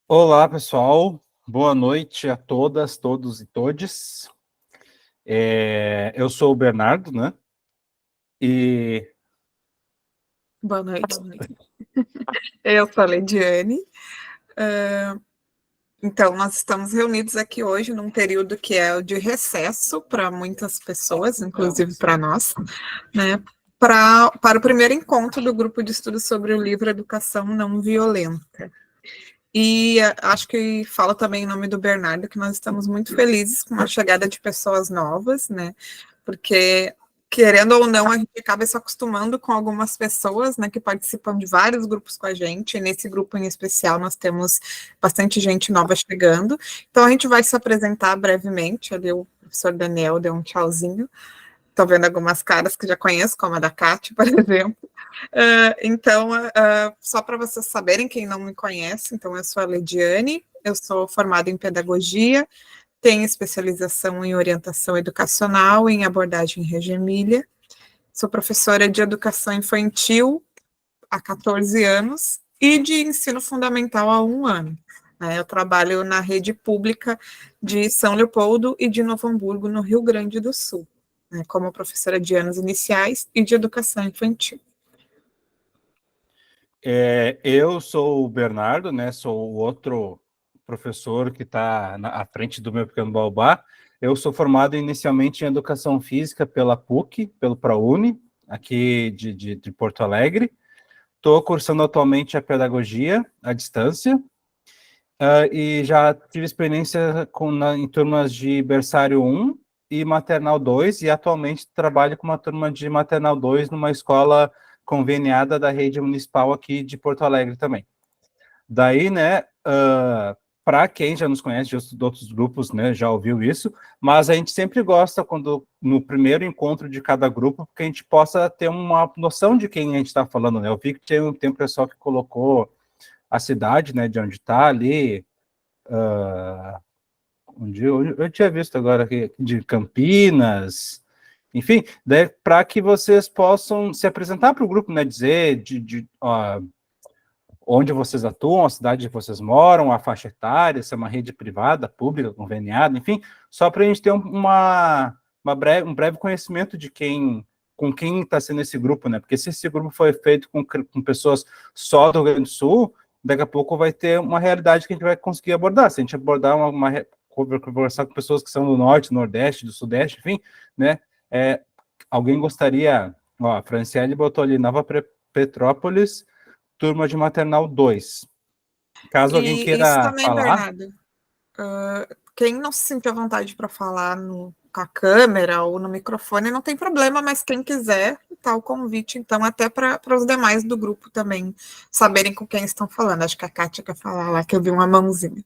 Olá, pessoal. Boa noite a todas, todos e todes. Eu sou o Bernardo, né? E Boa noite. Eu sou a Lediane. Então, nós estamos reunidos aqui hoje num período que é o de recesso para muitas pessoas, inclusive para nós, né? Para o primeiro encontro do grupo de estudos sobre o livro Educação Não Violenta. E acho que falo também em nome do Bernardo que nós estamos muito felizes com a chegada de pessoas novas, né? Porque, querendo ou não, a gente acaba se acostumando com algumas pessoas, né, que participam de vários grupos com a gente, e nesse grupo em especial nós temos bastante gente nova chegando. Então a gente vai se apresentar brevemente, ali o professor Daniel deu um tchauzinho, estou vendo algumas caras que já conheço, como a da Cátia, por exemplo. Então, só para vocês saberem, quem não me conhece, então eu sou a Lediane, eu sou formada em pedagogia, tenho especialização em orientação educacional, em abordagem em Reggio Emília, sou professora de educação infantil há 14 anos e de ensino fundamental há 1 ano. Eu trabalho na rede pública de São Leopoldo e de Novo Hamburgo, no Rio Grande do Sul, como professora de anos iniciais e de educação infantil. eu sou o Bernardo, né? Sou o outro professor que está à frente do meu pequeno Baobá. Eu sou formado inicialmente em Educação Física pela PUC, pelo ProUni, aqui de Porto Alegre. Estou cursando atualmente a Pedagogia à distância. E já tive experiência em turmas de berçário 1 e maternal 2, e atualmente trabalho com uma turma de maternal 2 numa escola conveniada da rede municipal aqui de Porto Alegre também. Daí, né, para quem já nos conhece de outros grupos, né, já ouviu isso, mas a gente sempre gosta quando no primeiro encontro de cada grupo, que a gente possa ter uma noção de quem a gente está falando, né? Eu vi que tem um pessoal que colocou a cidade, né, de onde está ali, onde eu tinha visto agora aqui, de Campinas, enfim, para que vocês possam se apresentar para o grupo, né, dizer onde vocês atuam, a cidade que vocês moram, a faixa etária, se é uma rede privada, pública, conveniada, enfim, só para a gente ter um breve conhecimento de com quem está sendo esse grupo, né? Porque se esse grupo foi feito com pessoas só do Rio Grande do Sul, daqui a pouco vai ter uma realidade que a gente vai conseguir abordar. Se a gente abordar conversar com pessoas que são do Norte, do Nordeste, do Sudeste, enfim, né? Alguém gostaria... Ó, a Franciele botou ali, Nova Petrópolis, turma de maternal 2. Caso alguém E isso queira também, falar... Bernardo, quem não se sentir à vontade para falar com a câmera ou no microfone, não tem problema, mas quem quiser, tá o convite, então, até para os demais do grupo também saberem com quem estão falando. Acho que a Kátia quer falar lá, que eu vi uma mãozinha.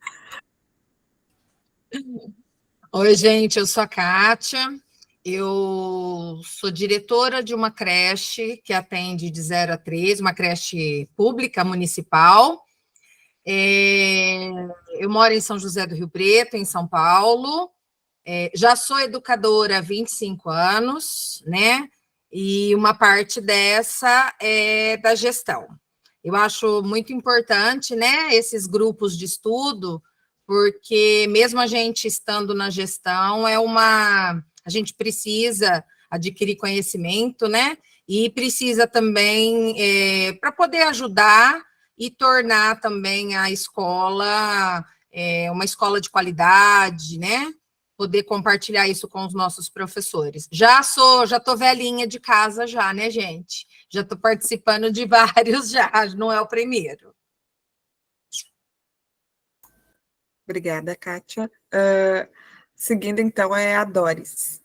Oi, gente, eu sou a Kátia, eu sou diretora de uma creche que atende de 0 a 3, uma creche pública municipal. Eu moro em São José do Rio Preto, em São Paulo. Já sou educadora há 25 anos, né? E uma parte dessa é da gestão. Eu acho muito importante, né, esses grupos de estudo, porque mesmo a gente estando na gestão, a gente precisa adquirir conhecimento, né? E precisa também, para poder ajudar e tornar também a escola uma escola de qualidade, né? Poder compartilhar isso com os nossos professores. Já estou velhinha de casa já, né, gente? Já estou participando de vários já, não é o primeiro. Obrigada, Kátia. Seguindo, então, é a Doris.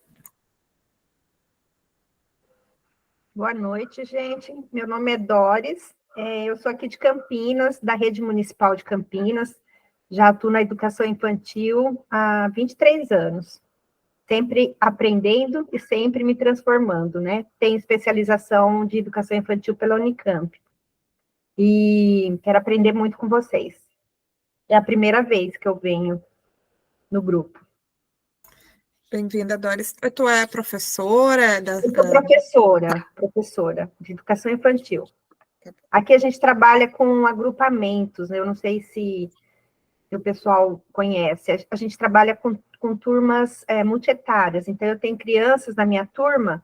Boa noite, gente. Meu nome é Doris. Eu sou aqui de Campinas, da Rede Municipal de Campinas. Já atuo na educação infantil há 23 anos. Sempre aprendendo e sempre me transformando, né? Tenho especialização de educação infantil pela Unicamp. E quero aprender muito com vocês. É a primeira vez que eu venho no grupo. Bem-vinda, Doris. Tu é professora? Eu sou professora de educação infantil. Aqui a gente trabalha com agrupamentos, né? Eu não sei se que o pessoal conhece. A gente trabalha com turmas multietárias, então eu tenho crianças na minha turma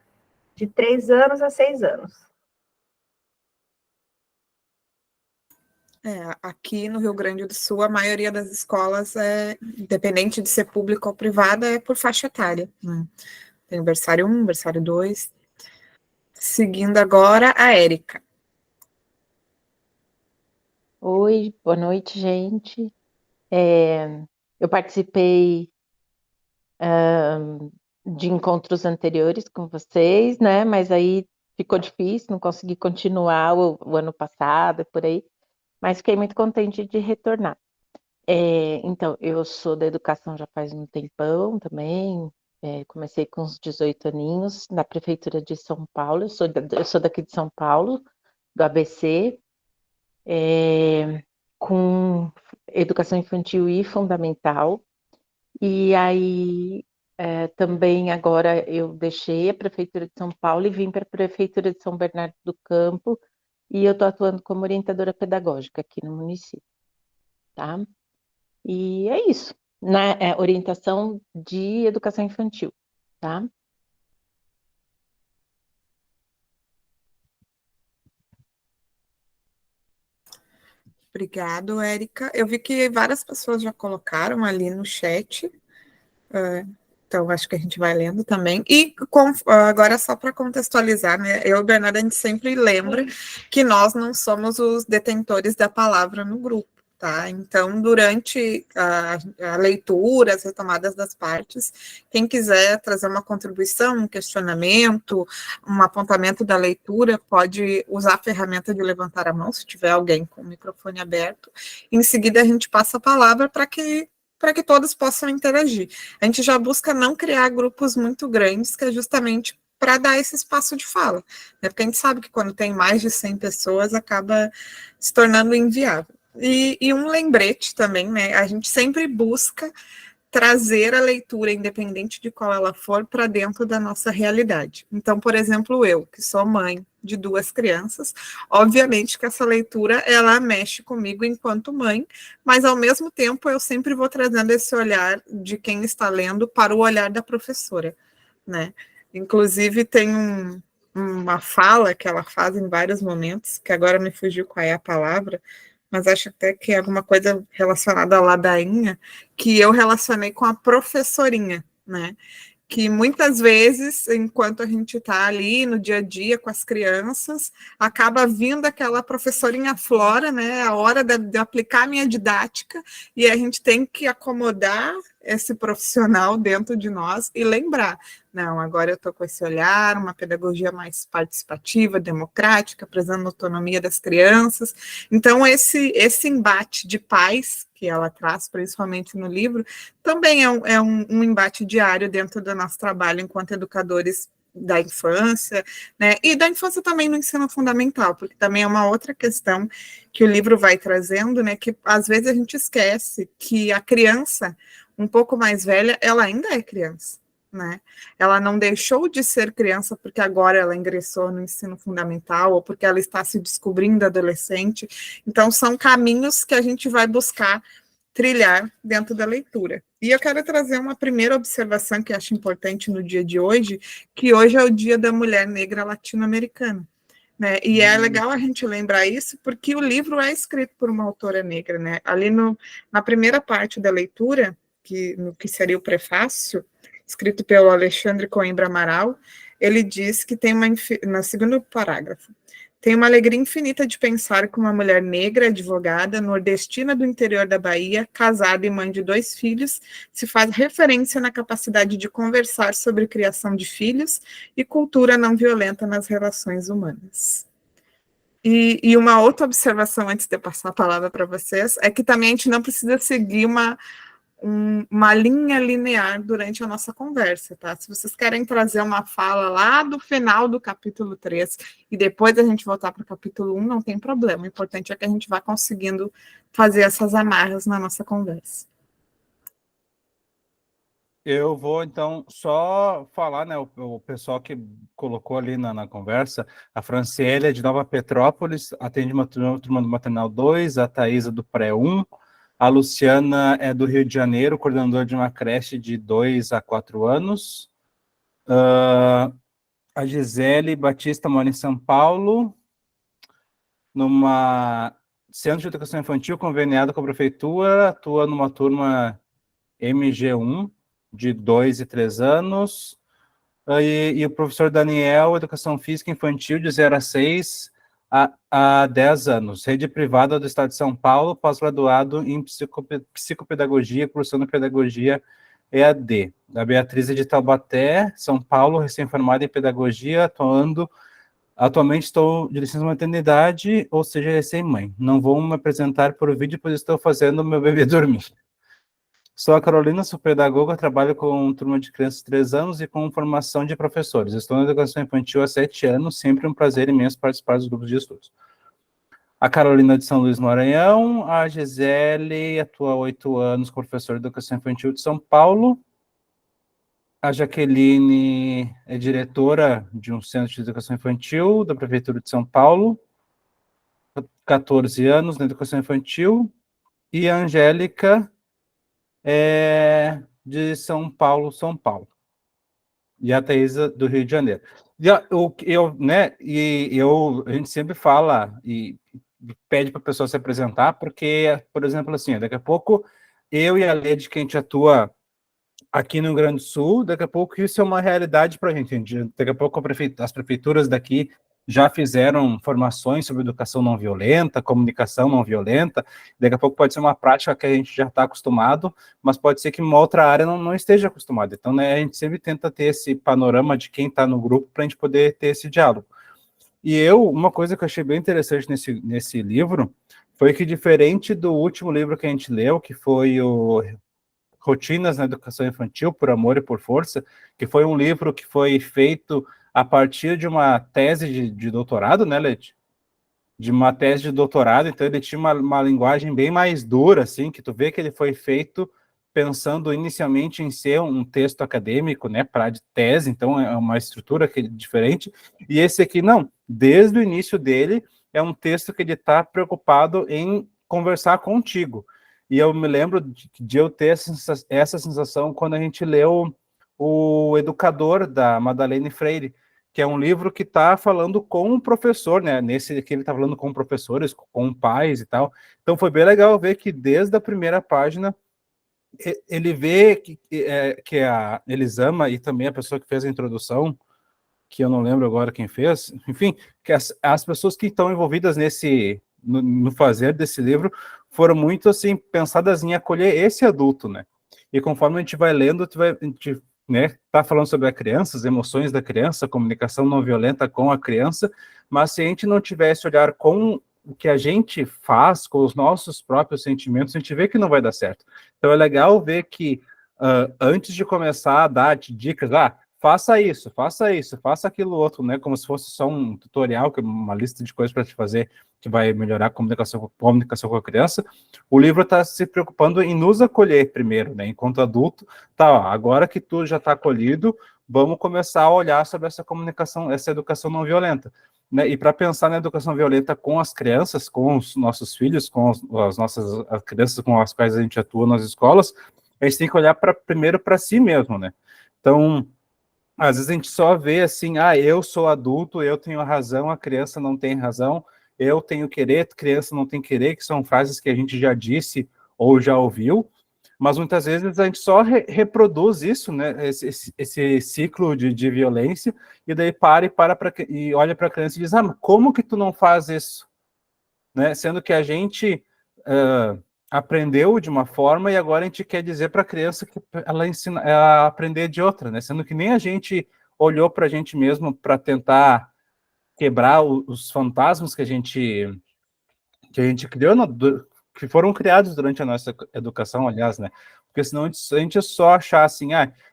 de 3 anos a 6 anos. Aqui no Rio Grande do Sul, a maioria das escolas, independente de ser pública ou privada, é por faixa etária, né? Tem o berçário 1, berçário 2. Seguindo agora, a Érica. Oi, boa noite, gente. Eu participei de encontros anteriores com vocês, né? Mas aí ficou difícil, não consegui continuar o ano passado e por aí, mas fiquei muito contente de retornar. Então, eu sou da educação já faz um tempão também, comecei com uns 18 aninhos na Prefeitura de São Paulo, eu sou daqui de São Paulo, do ABC, com educação infantil e fundamental. E aí, também agora eu deixei a Prefeitura de São Paulo e vim para a Prefeitura de São Bernardo do Campo, e eu estou atuando como orientadora pedagógica aqui no município, tá? E é isso, na orientação de educação infantil, tá? Obrigado, Érica. Eu vi que várias pessoas já colocaram ali no chat, então acho que a gente vai lendo também. E agora, só para contextualizar, né? Eu e o Bernardo, a gente sempre lembra que nós não somos os detentores da palavra no grupo, tá? Então, durante a leitura, as retomadas das partes, quem quiser trazer uma contribuição, um questionamento, um apontamento da leitura, pode usar a ferramenta de levantar a mão, se tiver alguém com o microfone aberto. Em seguida, a gente passa a palavra para que todos possam interagir. A gente já busca não criar grupos muito grandes, que é justamente para dar esse espaço de fala, né? Porque a gente sabe que quando tem mais de 100 pessoas, acaba se tornando inviável. E um lembrete também, né? A gente sempre busca trazer a leitura, independente de qual ela for, para dentro da nossa realidade. Então, por exemplo, eu, que sou mãe de 2 crianças, obviamente que essa leitura, ela mexe comigo enquanto mãe, mas ao mesmo tempo eu sempre vou trazendo esse olhar de quem está lendo para o olhar da professora, né? Inclusive tem uma fala que ela faz em vários momentos, que agora me fugiu qual é a palavra, mas acho até que é alguma coisa relacionada à ladainha, que eu relacionei com a professorinha, né? Que muitas vezes, enquanto a gente está ali no dia a dia com as crianças, acaba vindo aquela professorinha Flora, né? A hora de aplicar a minha didática, e a gente tem que acomodar esse profissional dentro de nós e lembrar, não, agora eu estou com esse olhar, uma pedagogia mais participativa, democrática, prezando a autonomia das crianças. Então, esse embate de pais que ela traz, principalmente no livro, também é um embate diário dentro do nosso trabalho enquanto educadores da infância, né? E da infância também no ensino fundamental, porque também é uma outra questão que o livro vai trazendo, né? Que às vezes a gente esquece que a criança um pouco mais velha, ela ainda é criança, né? Ela não deixou de ser criança porque agora ela ingressou no ensino fundamental ou porque ela está se descobrindo adolescente. Então, são caminhos que a gente vai buscar trilhar dentro da leitura. E eu quero trazer uma primeira observação que eu acho importante no dia de hoje, que hoje é o Dia da Mulher Negra Latino-Americana, né? E é legal a gente lembrar isso, porque o livro é escrito por uma autora negra, né? Ali na primeira parte da leitura, no que seria o prefácio, escrito pelo Alexandre Coimbra Amaral, ele diz que no segundo parágrafo, tem uma alegria infinita de pensar que uma mulher negra, advogada, nordestina do interior da Bahia, casada e mãe de 2 filhos, se faz referência na capacidade de conversar sobre criação de filhos e cultura não violenta nas relações humanas. E uma outra observação, antes de eu passar a palavra para vocês, é que também a gente não precisa seguir uma linha linear durante a nossa conversa, tá? Se vocês querem trazer uma fala lá do final do capítulo 3 e depois a gente voltar para o capítulo 1, não tem problema. O importante é que a gente vá conseguindo fazer essas amarras na nossa conversa. Eu vou, então, só falar, né, o pessoal que colocou ali na conversa, a Franciele é de Nova Petrópolis, atende uma turma do Maternal 2, a Thaisa do Pré 1, A Luciana é do Rio de Janeiro, coordenadora de uma creche de 2 a 4 anos. A Gisele Batista mora em São Paulo, numa centro de educação infantil conveniado com a prefeitura, atua numa turma MG1, de 2 e 3 anos. E o professor Daniel, Educação Física Infantil, de 0 a 6 a 10 anos. Rede privada do Estado de São Paulo, pós-graduado em psicopedagogia, cursando pedagogia EAD. A Beatriz é de Taubaté, São Paulo, recém-formada em pedagogia, atualmente estou de licença maternidade, ou seja, recém-mãe. Não vou me apresentar por vídeo, pois estou fazendo meu bebê dormir. Sou a Carolina, sou pedagoga, trabalho com turma de crianças de 3 anos e com formação de professores. Estou na educação infantil há 7 anos, sempre um prazer imenso participar dos grupos de estudos. A Carolina de São Luís, Maranhão. A Gisele atua há 8 anos como professora de educação infantil de São Paulo. A Jaqueline é diretora de um centro de educação infantil da Prefeitura de São Paulo, 14 anos na educação infantil. E a Angélica é de São Paulo, São Paulo. E a Thaisa do Rio de Janeiro. A gente sempre fala e pede para a pessoa se apresentar, porque, por exemplo, assim, daqui a pouco eu e a Lede, que a gente atua aqui no Rio Grande do Sul, daqui a pouco isso é uma realidade para a gente. Daqui a pouco as prefeituras daqui já fizeram formações sobre educação não violenta, comunicação não violenta, daqui a pouco pode ser uma prática que a gente já está acostumado, mas pode ser que uma outra área não esteja acostumada. Então, né, a gente sempre tenta ter esse panorama de quem está no grupo para a gente poder ter esse diálogo. E uma coisa que eu achei bem interessante nesse livro foi que, diferente do último livro que a gente leu, que foi o Rotinas na Educação Infantil, por Amor e por Força, que foi um livro que foi feito a partir de uma tese de doutorado, né, Leti? De uma tese de doutorado, então ele tinha uma linguagem bem mais dura, assim, que tu vê que ele foi feito pensando inicialmente em ser um texto acadêmico, né, para de tese, então é uma estrutura que é diferente, e esse aqui não, desde o início dele, é um texto que ele está preocupado em conversar contigo. E eu me lembro de eu ter essa sensação quando a gente leu O Educador, da Madeleine Freire, que é um livro que está falando com o professor, né? Nesse aqui ele está falando com professores, com pais e tal. Então foi bem legal ver que desde a primeira página ele vê que a Elisama e também a pessoa que fez a introdução, que eu não lembro agora quem fez, enfim, que as pessoas que estão envolvidas no fazer desse livro foram muito, assim, pensadas em acolher esse adulto, né? E conforme a gente vai lendo, a gente, né, tá falando sobre a criança, as emoções da criança, a comunicação não violenta com a criança, mas se a gente não tivesse olhar com o que a gente faz, com os nossos próprios sentimentos, a gente vê que não vai dar certo. Então é legal ver que antes de começar a dar dicas, faça isso, faça aquilo outro, né? Como se fosse só um tutorial, uma lista de coisas para te fazer que vai melhorar a comunicação com a criança. O livro está se preocupando em nos acolher primeiro, né? Enquanto adulto, agora que tu já está acolhido, vamos começar a olhar sobre essa comunicação, essa educação não violenta, né? E para pensar na educação violenta com as crianças, com os nossos filhos, com as crianças com as quais a gente atua nas escolas, a gente tem que olhar primeiro para si mesmo, né? Então, às vezes a gente só vê assim, eu sou adulto, eu tenho razão, a criança não tem razão, eu tenho querer, criança não tem querer, que são frases que a gente já disse ou já ouviu, mas muitas vezes a gente só reproduz isso, né, esse ciclo de violência, e daí e olha para a criança e diz, como que tu não faz isso? Né? Sendo que a gente aprendeu de uma forma e agora a gente quer dizer para a criança que ela ensina a aprender de outra, né? Sendo que nem a gente olhou para a gente mesmo para tentar quebrar os fantasmas que a gente criou, que foram criados durante a nossa educação, aliás, né? Porque senão a gente só achar assim,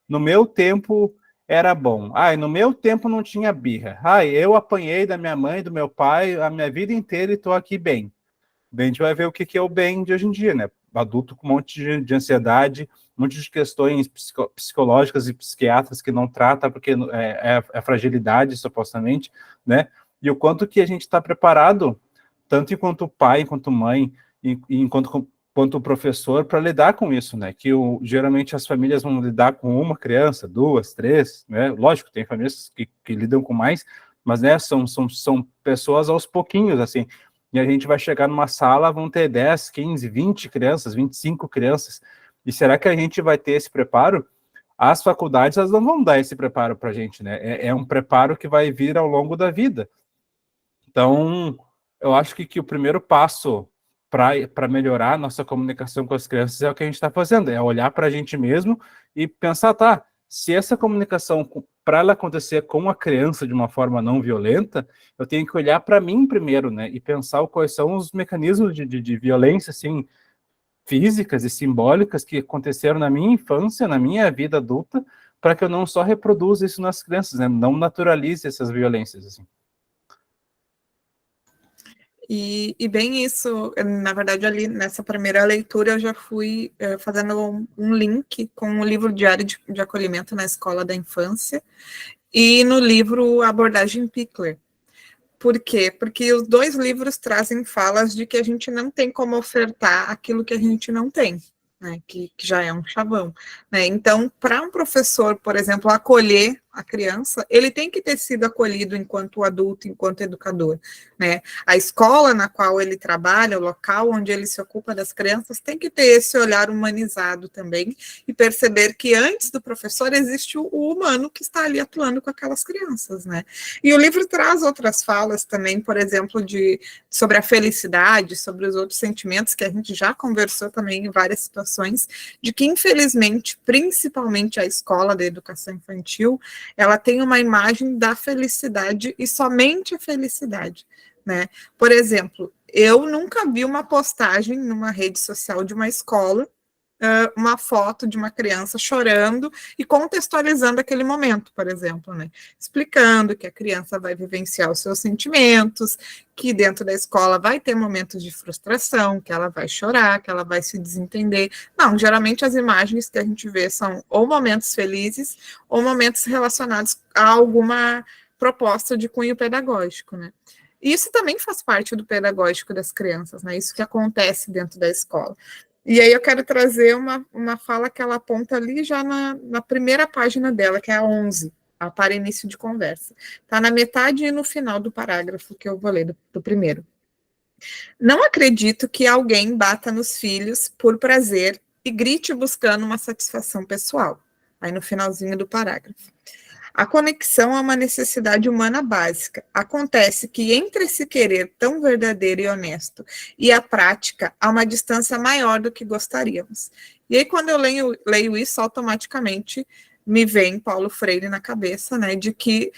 no meu tempo era bom, no meu tempo não tinha birra, eu apanhei da minha mãe, do meu pai a minha vida inteira e estou aqui bem. Daí a gente vai ver o que é o bem de hoje em dia, né? Adulto com um monte de ansiedade, um monte de questões psicológicas e psiquiátricas que não trata, porque é fragilidade, supostamente, né? E o quanto que a gente está preparado, tanto enquanto pai, enquanto mãe, e enquanto quanto o professor para lidar com isso, né? Que geralmente as famílias vão lidar com uma criança, 2, 3, né? Lógico, tem famílias que lidam com mais, mas, né, são pessoas aos pouquinhos, assim. E a gente vai chegar numa sala, vão ter 10, 15, 20 crianças, 25 crianças. E será que a gente vai ter esse preparo? As faculdades, elas não vão dar esse preparo para a gente, né? É um preparo que vai vir ao longo da vida. Então, eu acho que o primeiro passo para melhorar a nossa comunicação com as crianças é o que a gente está fazendo, é olhar para a gente mesmo e pensar, tá, se essa comunicação, para ela acontecer com a criança de uma forma não violenta, eu tenho que olhar para mim primeiro, né, e pensar quais são os mecanismos de violência, assim, físicas e simbólicas que aconteceram na minha infância, na minha vida adulta, para que eu não só reproduza isso nas crianças, né, não naturalize essas violências, assim. E bem isso, na verdade, ali nessa primeira leitura, eu já fui fazendo um link com o livro Diário de Acolhimento na Escola da Infância e no livro Abordagem Pickler. Por quê? Porque os dois livros trazem falas de que a gente não tem como ofertar aquilo que a gente não tem, né, que já é um chavão, né? Então, para um professor, por exemplo, acolher a criança, ele tem que ter sido acolhido enquanto adulto, enquanto educador, né? A escola na qual ele trabalha, o local onde ele se ocupa das crianças, tem que ter esse olhar humanizado também e perceber que antes do professor existe o humano que está ali atuando com aquelas crianças, né? E o livro traz outras falas também, por exemplo, sobre a felicidade, sobre os outros sentimentos que a gente já conversou também em várias situações, de que infelizmente, principalmente a escola da educação infantil, ela tem uma imagem da felicidade e somente a felicidade, né? Por exemplo, eu nunca vi uma postagem numa rede social de uma escola, uma foto de uma criança chorando e contextualizando aquele momento, por exemplo, né? Explicando que a criança vai vivenciar os seus sentimentos, que dentro da escola vai ter momentos de frustração, que ela vai chorar, que ela vai se desentender. Não, geralmente as imagens que a gente vê são ou momentos felizes ou momentos relacionados a alguma proposta de cunho pedagógico, né? Isso também faz parte do pedagógico das crianças, né? Isso que acontece dentro da escola. E aí eu quero trazer uma fala que ela aponta ali já na primeira página dela, que é a 11, para início de conversa. Está na metade e no final do parágrafo que eu vou ler, do primeiro. Não acredito que alguém bata nos filhos por prazer e grite buscando uma satisfação pessoal. Aí no finalzinho do parágrafo. A conexão é uma necessidade humana básica. Acontece que entre esse querer tão verdadeiro e honesto e a prática, há uma distância maior do que gostaríamos. E aí, quando eu leio isso, automaticamente me vem Paulo Freire na cabeça, né, de que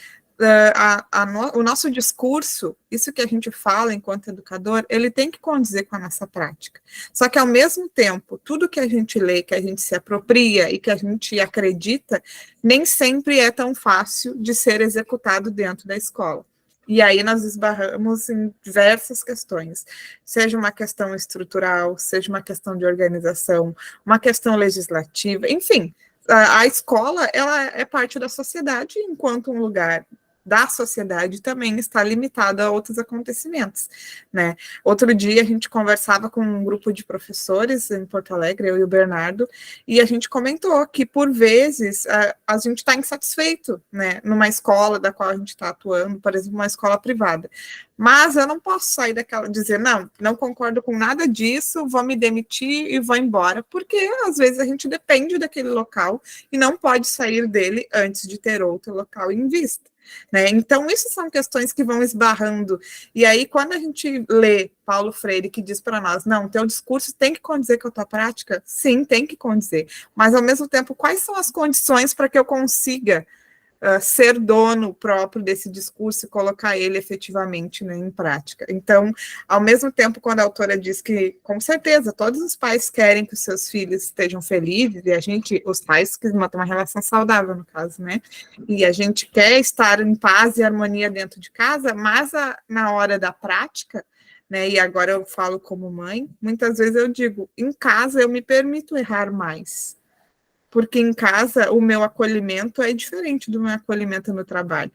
o nosso discurso, isso que a gente fala enquanto educador, ele tem que condizer com a nossa prática. Só que, ao mesmo tempo, tudo que a gente lê, que a gente se apropria e que a gente acredita, nem sempre é tão fácil de ser executado dentro da escola. E aí nós esbarramos em diversas questões, seja uma questão estrutural, seja uma questão de organização, uma questão legislativa, enfim, a escola, ela é parte da sociedade, enquanto um lugar da sociedade também está limitada a outros acontecimentos, né? Outro dia a gente conversava com um grupo de professores em Porto Alegre, eu e o Bernardo, e a gente comentou que, por vezes, a gente está insatisfeito, né, numa escola da qual a gente está atuando, por exemplo, uma escola privada. Mas eu não posso sair daquela, dizer, não concordo com nada disso, vou me demitir e vou embora, porque às vezes a gente depende daquele local e não pode sair dele antes de ter outro local em vista, né? Então, isso são questões que vão esbarrando. E aí, quando a gente lê Paulo Freire, que diz para nós, não, teu discurso tem que condizer com a tua prática? Sim, tem que condizer. Mas, ao mesmo tempo, quais são as condições para que eu consiga ser dono próprio desse discurso e colocar ele efetivamente, né, em prática? Então, ao mesmo tempo, quando a autora diz que, com certeza, todos os pais querem que os seus filhos estejam felizes, e os pais que mantenham uma relação saudável, no caso, né, e a gente quer estar em paz e harmonia dentro de casa, mas na hora da prática, né, e agora eu falo como mãe, muitas vezes eu digo, em casa eu me permito errar mais, porque em casa o meu acolhimento é diferente do meu acolhimento no trabalho.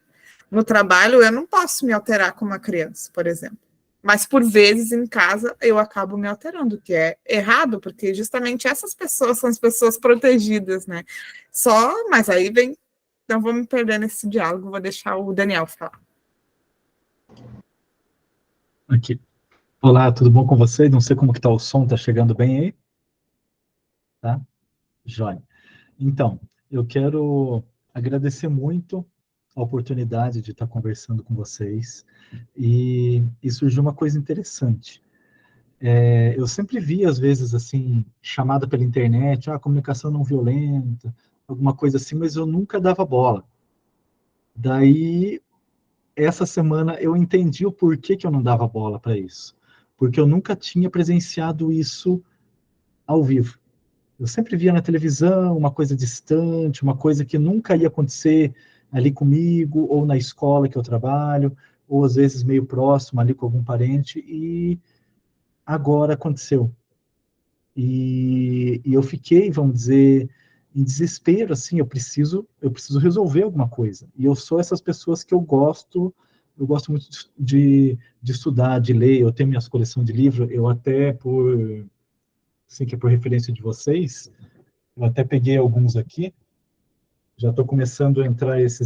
No trabalho eu não posso me alterar com uma criança, por exemplo, Mas, por vezes, em casa, eu acabo me alterando, que é errado, porque justamente essas pessoas são as pessoas protegidas, né? Mas aí vem... Não vou me perder nesse diálogo, vou deixar o Daniel falar. Aqui. Olá, tudo bom com vocês? Não sei como que tá o som, tá chegando bem aí? Tá? Jóia. Então, eu quero agradecer muito a oportunidade de estar conversando com vocês e surgiu uma coisa interessante. Eu sempre vi, às vezes, assim, chamada pela internet, comunicação não violenta, alguma coisa assim, mas eu nunca dava bola. Daí, essa semana, eu entendi o porquê que eu não dava bola para isso. Porque eu nunca tinha presenciado isso ao vivo. Eu sempre via na televisão uma coisa distante, uma coisa que nunca ia acontecer ali comigo, ou na escola que eu trabalho, ou às vezes meio próximo ali com algum parente, e agora aconteceu. E eu fiquei, vamos dizer, em desespero, assim, eu preciso resolver alguma coisa. E eu sou essas pessoas que eu gosto muito de estudar, de ler, eu tenho minhas coleções de livros, eu até, assim, que é por referência de vocês, eu até peguei alguns aqui, já estou começando a entrar as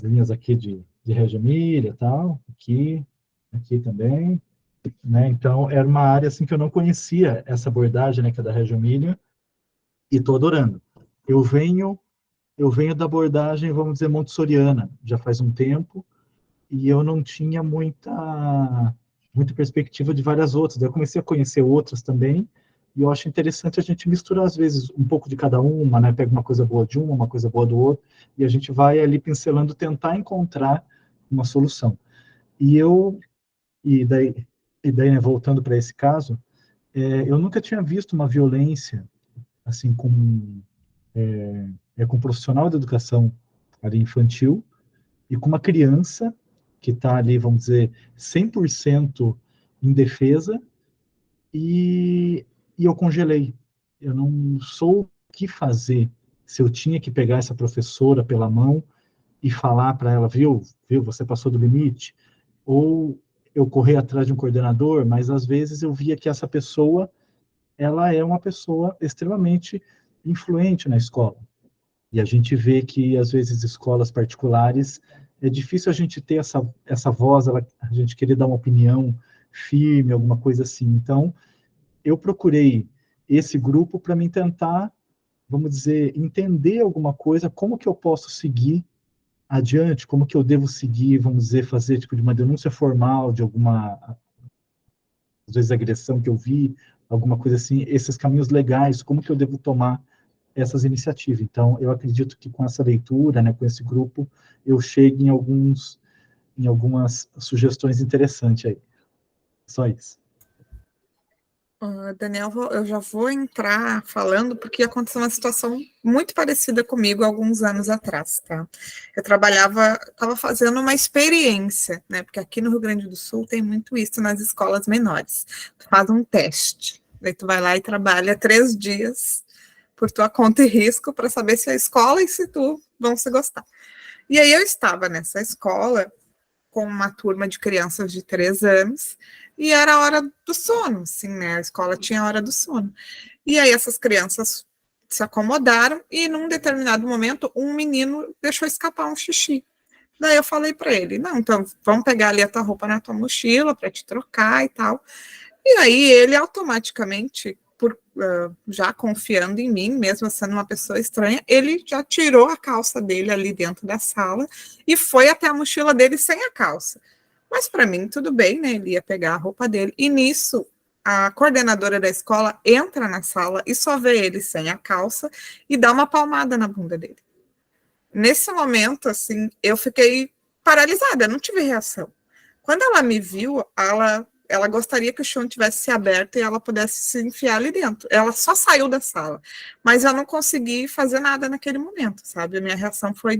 linhas aqui de Reggio Emilia e tal, aqui também, né? Então, era uma área assim que eu não conhecia essa abordagem, né, que é da Reggio Emilia, e estou adorando. Eu venho da abordagem, vamos dizer, montessoriana, já faz um tempo, e eu não tinha muita perspectiva de várias outras. Daí eu comecei a conhecer outras também, e eu acho interessante a gente misturar, às vezes, um pouco de cada uma, né? Pega uma coisa boa de uma coisa boa do outro, e a gente vai ali pincelando, tentar encontrar uma solução. E daí, né, voltando para esse caso, eu nunca tinha visto uma violência, assim, com um profissional de educação ali infantil, e com uma criança que está ali, vamos dizer, 100% indefesa, e eu congelei. Eu não sou o que fazer. Se eu tinha que pegar essa professora pela mão e falar para ela, viu, você passou do limite, ou eu correr atrás de um coordenador, mas às vezes eu via que essa pessoa, ela é uma pessoa extremamente influente na escola. E a gente vê que, às vezes, escolas particulares, é difícil a gente ter essa voz, a gente querer dar uma opinião firme, alguma coisa assim. Então, eu procurei esse grupo para me tentar, vamos dizer, entender alguma coisa, como que eu posso seguir adiante, como que eu devo seguir, vamos dizer, fazer tipo de uma denúncia formal de alguma, às vezes, agressão que eu vi, alguma coisa assim, esses caminhos legais, como que eu devo tomar essas iniciativas. Então, eu acredito que com essa leitura, né, com esse grupo, eu chegue em algumas sugestões interessantes aí. Só isso. Daniel, eu já vou entrar falando, porque aconteceu uma situação muito parecida comigo alguns anos atrás, tá? Eu estava fazendo uma experiência, né? Porque aqui no Rio Grande do Sul tem muito isso nas escolas menores. Tu faz um teste, daí tu vai lá e trabalha 3 dias por tua conta e risco para saber se a escola e se tu vão se gostar. E aí eu estava nessa escola com uma turma de crianças de 3 anos, e era a hora do sono, assim, né? A escola tinha a hora do sono. E aí essas crianças se acomodaram, e num determinado momento, um menino deixou escapar um xixi. Daí eu falei para ele, não, então vamos pegar ali a tua roupa na tua mochila para te trocar e tal. E aí ele automaticamente, já confiando em mim, mesmo sendo uma pessoa estranha, ele já tirou a calça dele ali dentro da sala e foi até a mochila dele sem a calça. Mas para mim, tudo bem, né? Ele ia pegar a roupa dele. E nisso, a coordenadora da escola entra na sala e só vê ele sem a calça e dá uma palmada na bunda dele. Nesse momento, assim, eu fiquei paralisada, não tive reação. Quando ela me viu, ela gostaria que o chão tivesse se aberto e ela pudesse se enfiar ali dentro. Ela só saiu da sala, mas eu não consegui fazer nada naquele momento, sabe? A minha reação fui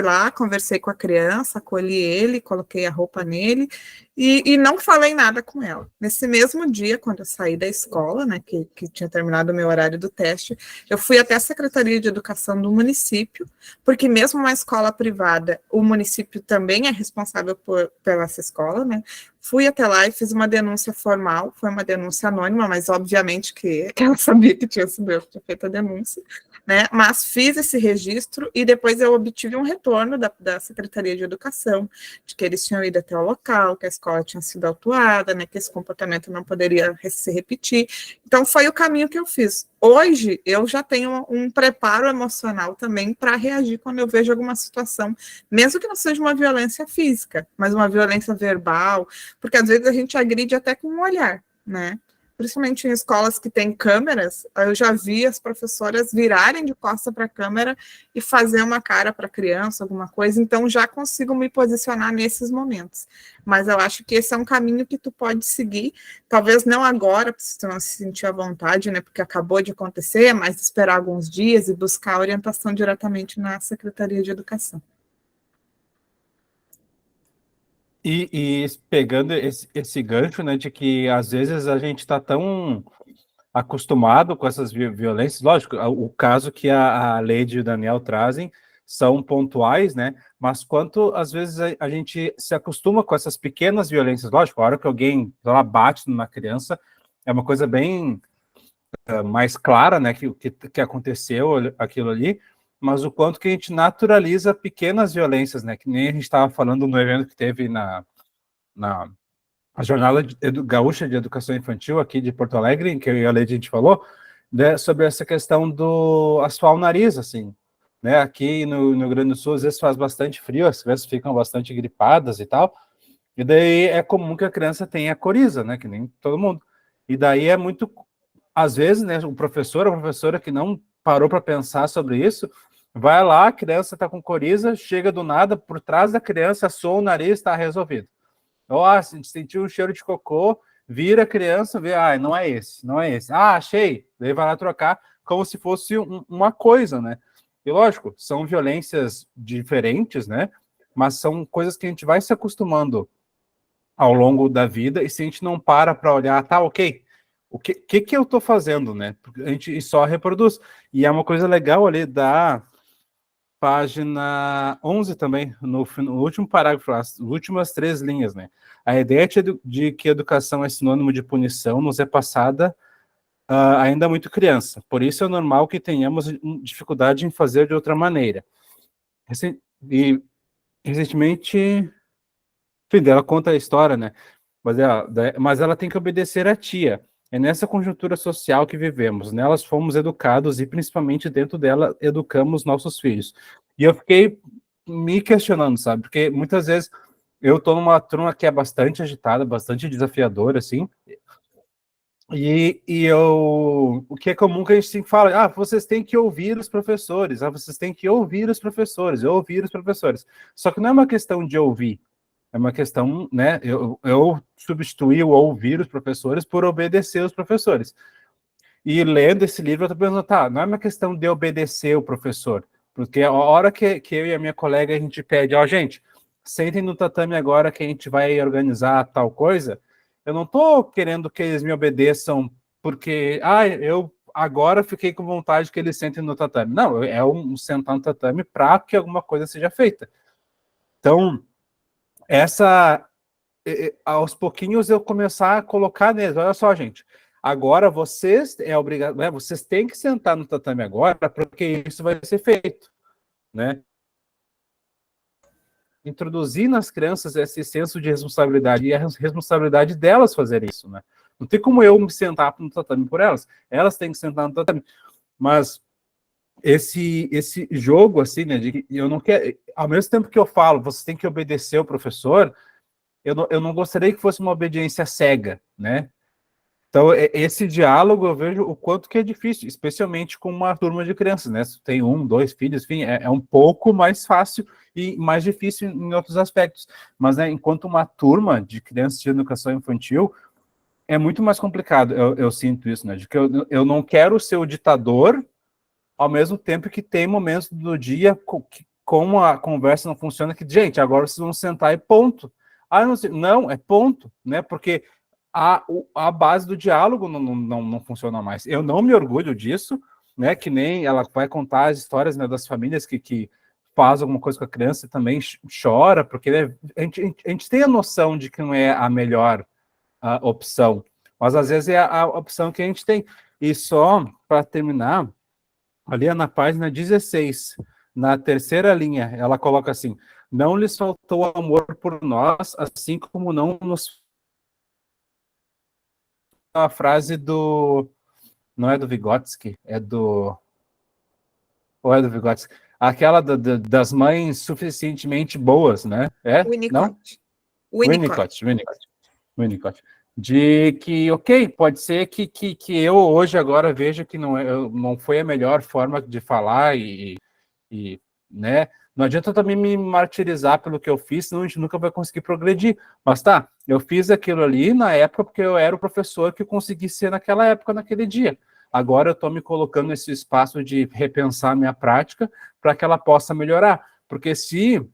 lá, conversei com a criança, acolhi ele, coloquei a roupa nele E não falei nada com ela. Nesse mesmo dia, quando eu saí da escola, né, que tinha terminado o meu horário do teste, eu fui até a Secretaria de Educação do município, porque mesmo uma escola privada, o município também é responsável pela essa escola, né? Fui até lá e fiz uma denúncia formal, foi uma denúncia anônima, mas obviamente que ela sabia que tinha sido eu que tinha feito a denúncia, né? Mas fiz esse registro e depois eu obtive um retorno da Secretaria de Educação, de que eles tinham ido até o local, que a escola tinha sido autuada, né? Que esse comportamento não poderia se repetir. Então, foi o caminho que eu fiz. Hoje, eu já tenho um preparo emocional também para reagir quando eu vejo alguma situação, mesmo que não seja uma violência física, mas uma violência verbal, porque às vezes a gente agride até com um olhar, né? Principalmente em escolas que têm câmeras, eu já vi as professoras virarem de costa para a câmera e fazer uma cara para a criança, alguma coisa, então já consigo me posicionar nesses momentos. Mas eu acho que esse é um caminho que tu pode seguir, talvez não agora, se tu não se sentir à vontade, né, porque acabou de acontecer, mas esperar alguns dias e buscar orientação diretamente na Secretaria de Educação. E pegando esse gancho, né, de que às vezes a gente está tão acostumado com essas violências, lógico, o caso que a Leide e o Daniel trazem são pontuais, né, mas quanto às vezes a gente se acostuma com essas pequenas violências, lógico, a hora que alguém lá bate numa criança, é uma coisa bem mais clara, né, que aconteceu aquilo ali, mas o quanto que a gente naturaliza pequenas violências, né, que nem a gente estava falando no evento que teve na a Jornada Gaúcha de Educação Infantil aqui de Porto Alegre, em que eu e a Leide a gente falou, né, sobre essa questão do assoar o nariz, assim, né, aqui no Rio Grande do Sul, às vezes faz bastante frio, as crianças ficam bastante gripadas e tal, e daí é comum que a criança tenha coriza, né, que nem todo mundo, e daí é muito, às vezes, né, o professor, a professora que não parou para pensar sobre isso, vai lá, a criança está com coriza, chega do nada, por trás da criança, assoa o nariz, está resolvido. Ó, sentiu um cheiro de cocô, vira a criança, vê, não é esse, não é esse. Ah, achei. Daí vai lá trocar, como se fosse uma coisa, né? E lógico, são violências diferentes, né? Mas são coisas que a gente vai se acostumando ao longo da vida, e se a gente não para olhar, tá, ok, o que eu tô fazendo, né? A gente só reproduz. E é uma coisa legal ali da página 11 também, no último parágrafo, as últimas 3 linhas, né? A ideia de que educação é sinônimo de punição nos é passada ainda muito criança. Por isso é normal que tenhamos dificuldade em fazer de outra maneira. E recentemente, enfim, ela conta a história, né? Mas ela tem que obedecer à tia. É nessa conjuntura social que vivemos. Nelas fomos educados e, principalmente, dentro dela, educamos nossos filhos. E eu fiquei me questionando, sabe? Porque muitas vezes eu estou numa turma que é bastante agitada, bastante desafiadora, assim. O que é comum que a gente sempre fala, vocês têm que ouvir os professores, vocês têm que ouvir os professores, ouvir os professores. Só que não é uma questão de ouvir. É uma questão, né? Eu substituí o ouvir os professores por obedecer os professores. E lendo esse livro, eu estou pensando, não é uma questão de obedecer o professor, porque a hora que eu e a minha colega a gente pede, gente, sentem no tatame agora que a gente vai organizar tal coisa, eu não estou querendo que eles me obedeçam porque, eu agora fiquei com vontade que eles sentem no tatame. Não, é um sentar no tatame para que alguma coisa seja feita. Então, aos pouquinhos eu começar a colocar neles, olha só, gente, agora vocês vocês têm que sentar no tatame agora, porque isso vai ser feito, né? Introduzir nas crianças esse senso de responsabilidade e a responsabilidade delas fazerem isso, né? Não tem como eu me sentar no tatame por elas, elas têm que sentar no tatame, mas esse jogo, assim, né, de eu não quero, ao mesmo tempo que eu falo, vocês têm que obedecer o professor, eu não gostaria que fosse uma obediência cega, né? Então, esse diálogo, eu vejo o quanto que é difícil, especialmente com uma turma de crianças, né? Se tem 1, 2 filhos, enfim, é um pouco mais fácil e mais difícil em outros aspectos. Mas, né, enquanto uma turma de crianças de educação infantil, é muito mais complicado, eu sinto isso, né? De que eu não quero ser o ditador, ao mesmo tempo que tem momentos do dia como a conversa não funciona, que, gente, agora vocês vão sentar e ponto. Ah, não sei. Não, é ponto, né? Porque a base do diálogo não funciona mais. Eu não me orgulho disso, né? Que nem ela vai contar as histórias, né, das famílias que faz alguma coisa com a criança e também chora, porque, né, a gente tem a noção de que não é a melhor opção, mas às vezes é a opção que a gente tem. E só para terminar, ali na página 16, na terceira linha, ela coloca assim: não lhes faltou amor por nós, assim como não nos. A frase do. Não é do Vygotsky, é do. Ou é do Vygotsky? Aquela das mães suficientemente boas, né? É? Não? Winnicott. Winnicott. De que, ok, pode ser que eu hoje agora veja que não foi a melhor forma de falar e, né, não adianta também me martirizar pelo que eu fiz, senão a gente nunca vai conseguir progredir. Mas tá, eu fiz aquilo ali na época porque eu era o professor que eu consegui ser naquela época, naquele dia. Agora eu estou me colocando nesse espaço de repensar a minha prática para que ela possa melhorar. Porque se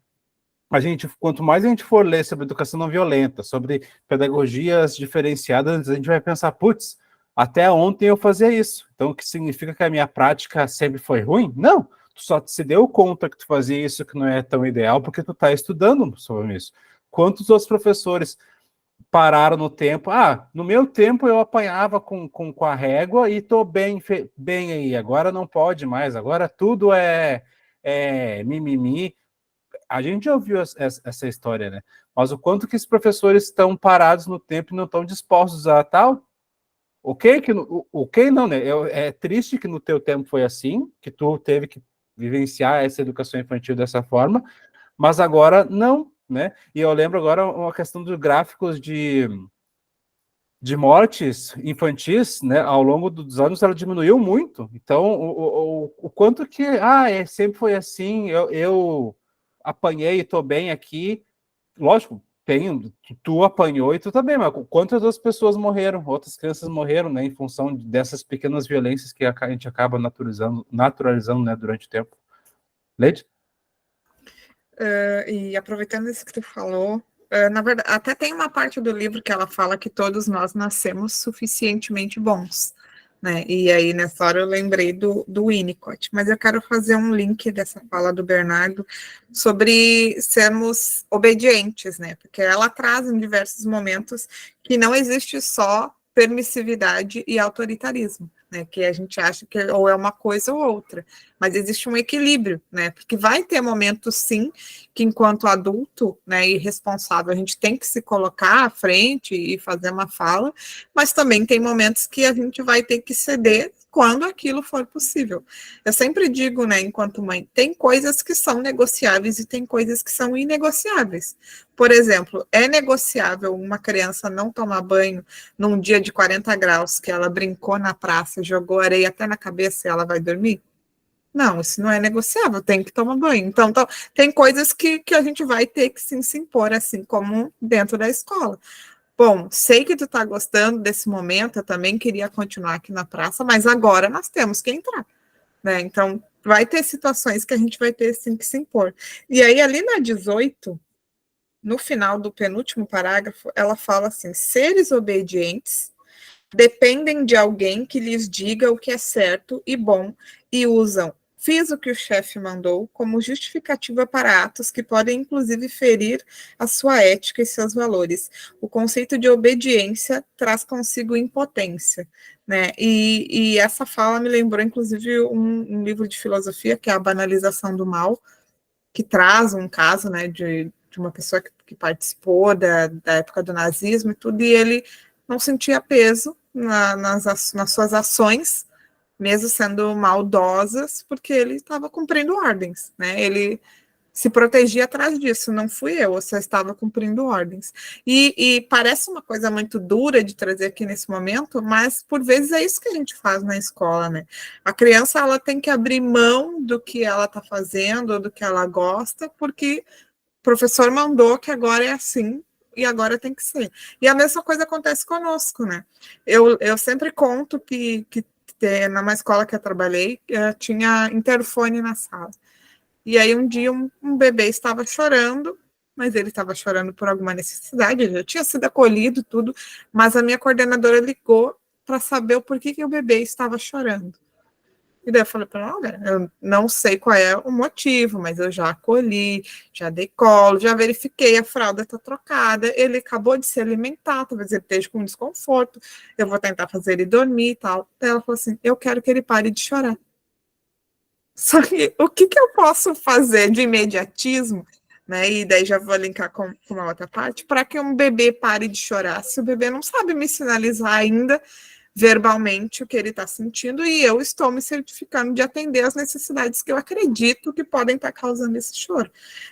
quanto mais a gente for ler sobre educação não violenta, sobre pedagogias diferenciadas, a gente vai pensar, putz, até ontem eu fazia isso. Então, o que significa que a minha prática sempre foi ruim? Não, tu só se deu conta que tu fazia isso que não é tão ideal porque tu está estudando sobre isso. Quantos outros professores pararam no tempo? Ah, no meu tempo eu apanhava com a régua e estou bem aí. Agora não pode mais, agora tudo é mimimi. A gente já ouviu essa história, né? Mas o quanto que esses professores estão parados no tempo e não estão dispostos a tal? Ok não, né? É triste que no teu tempo foi assim, que tu teve que vivenciar essa educação infantil dessa forma, mas agora não, né? E eu lembro agora uma questão dos gráficos de mortes infantis, né? Ao longo dos anos ela diminuiu muito. Então, o quanto que sempre foi assim, eu apanhei e estou bem aqui. Lógico, tu apanhou e tu também, mas quantas outras pessoas morreram, outras crianças morreram, né, em função dessas pequenas violências que a gente acaba naturalizando, né, durante o tempo. Leite? E aproveitando isso que tu falou, na verdade, até tem uma parte do livro que ela fala que todos nós nascemos suficientemente bons, né? E aí, nessa hora, eu lembrei do Winnicott, mas eu quero fazer um link dessa fala do Bernardo sobre sermos obedientes, né? Porque ela traz em diversos momentos que não existe só permissividade e autoritarismo, né? Que a gente acha que ou é uma coisa ou outra, mas existe um equilíbrio, né? Porque vai ter momentos, sim, que enquanto adulto, né, e responsável, a gente tem que se colocar à frente e fazer uma fala, mas também tem momentos que a gente vai ter que ceder quando aquilo for possível. Eu sempre digo, né, enquanto mãe, tem coisas que são negociáveis e tem coisas que são inegociáveis. Por exemplo, é negociável uma criança não tomar banho num dia de 40 graus, que ela brincou na praça, jogou areia até na cabeça e ela vai dormir? Não, isso não é negociável, tem que tomar banho. Então tem coisas que a gente vai ter que sim, se impor, assim como dentro da escola. Bom, sei que tu tá gostando desse momento, eu também queria continuar aqui na praça, mas agora nós temos que entrar, né? Então, vai ter situações que a gente vai ter sim que se impor. E aí, ali na 18, no final do penúltimo parágrafo, ela fala assim: seres obedientes dependem de alguém que lhes diga o que é certo e bom e usam fiz o que o chefe mandou como justificativa para atos que podem inclusive ferir a sua ética e seus valores. O conceito de obediência traz consigo impotência, né? E essa fala me lembrou inclusive um livro de filosofia que é A Banalização do Mal, que traz um caso, né, de uma pessoa que participou da época do nazismo e tudo, e ele não sentia peso nas suas ações, mesmo sendo maldosas, porque ele estava cumprindo ordens, né? Ele se protegia atrás disso, não fui eu só estava cumprindo ordens. E parece uma coisa muito dura de trazer aqui nesse momento, mas por vezes é isso que a gente faz na escola, né? A criança ela tem que abrir mão do que ela está fazendo, do que ela gosta, porque o professor mandou que agora é assim, e agora tem que ser. E a mesma coisa acontece conosco, né? Eu sempre conto que numa escola que eu trabalhei, tinha interfone na sala. E aí um dia um bebê estava chorando, mas ele estava chorando por alguma necessidade, ele já tinha sido acolhido, tudo, mas a minha coordenadora ligou para saber o porquê que o bebê estava chorando. E daí eu falei para ela, olha, eu não sei qual é o motivo, mas eu já acolhi, já dei colo, já verifiquei, a fralda está trocada, ele acabou de se alimentar, talvez ele esteja com desconforto, eu vou tentar fazer ele dormir e tal. Daí ela falou assim, eu quero que ele pare de chorar. Só que o que eu posso fazer de imediatismo, né? E daí já vou linkar com uma outra parte, para que um bebê pare de chorar, se o bebê não sabe me sinalizar ainda verbalmente o que ele está sentindo, e eu estou me certificando de atender as necessidades que eu acredito que podem estar causando esse choro,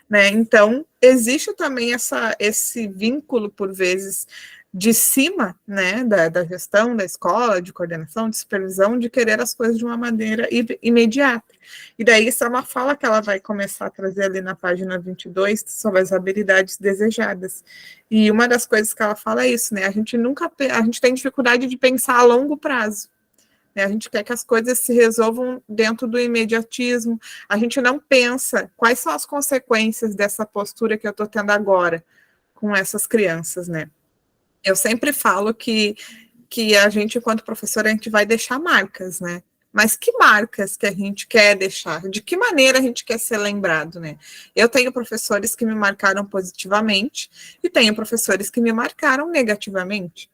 né? Então, existe também esse vínculo, por vezes, de cima, né, da gestão, da escola, de coordenação, de supervisão, de querer as coisas de uma maneira imediata. E daí, isso é uma fala que ela vai começar a trazer ali na página 22, sobre as habilidades desejadas. E uma das coisas que ela fala é isso, né, a gente tem dificuldade de pensar a longo prazo. Né? A gente quer que as coisas se resolvam dentro do imediatismo, a gente não pensa quais são as consequências dessa postura que eu estou tendo agora com essas crianças, né. Eu sempre falo que a gente, enquanto professora, a gente vai deixar marcas, né? Mas que marcas que a gente quer deixar? De que maneira a gente quer ser lembrado, né? Eu tenho professores que me marcaram positivamente e tenho professores que me marcaram negativamente.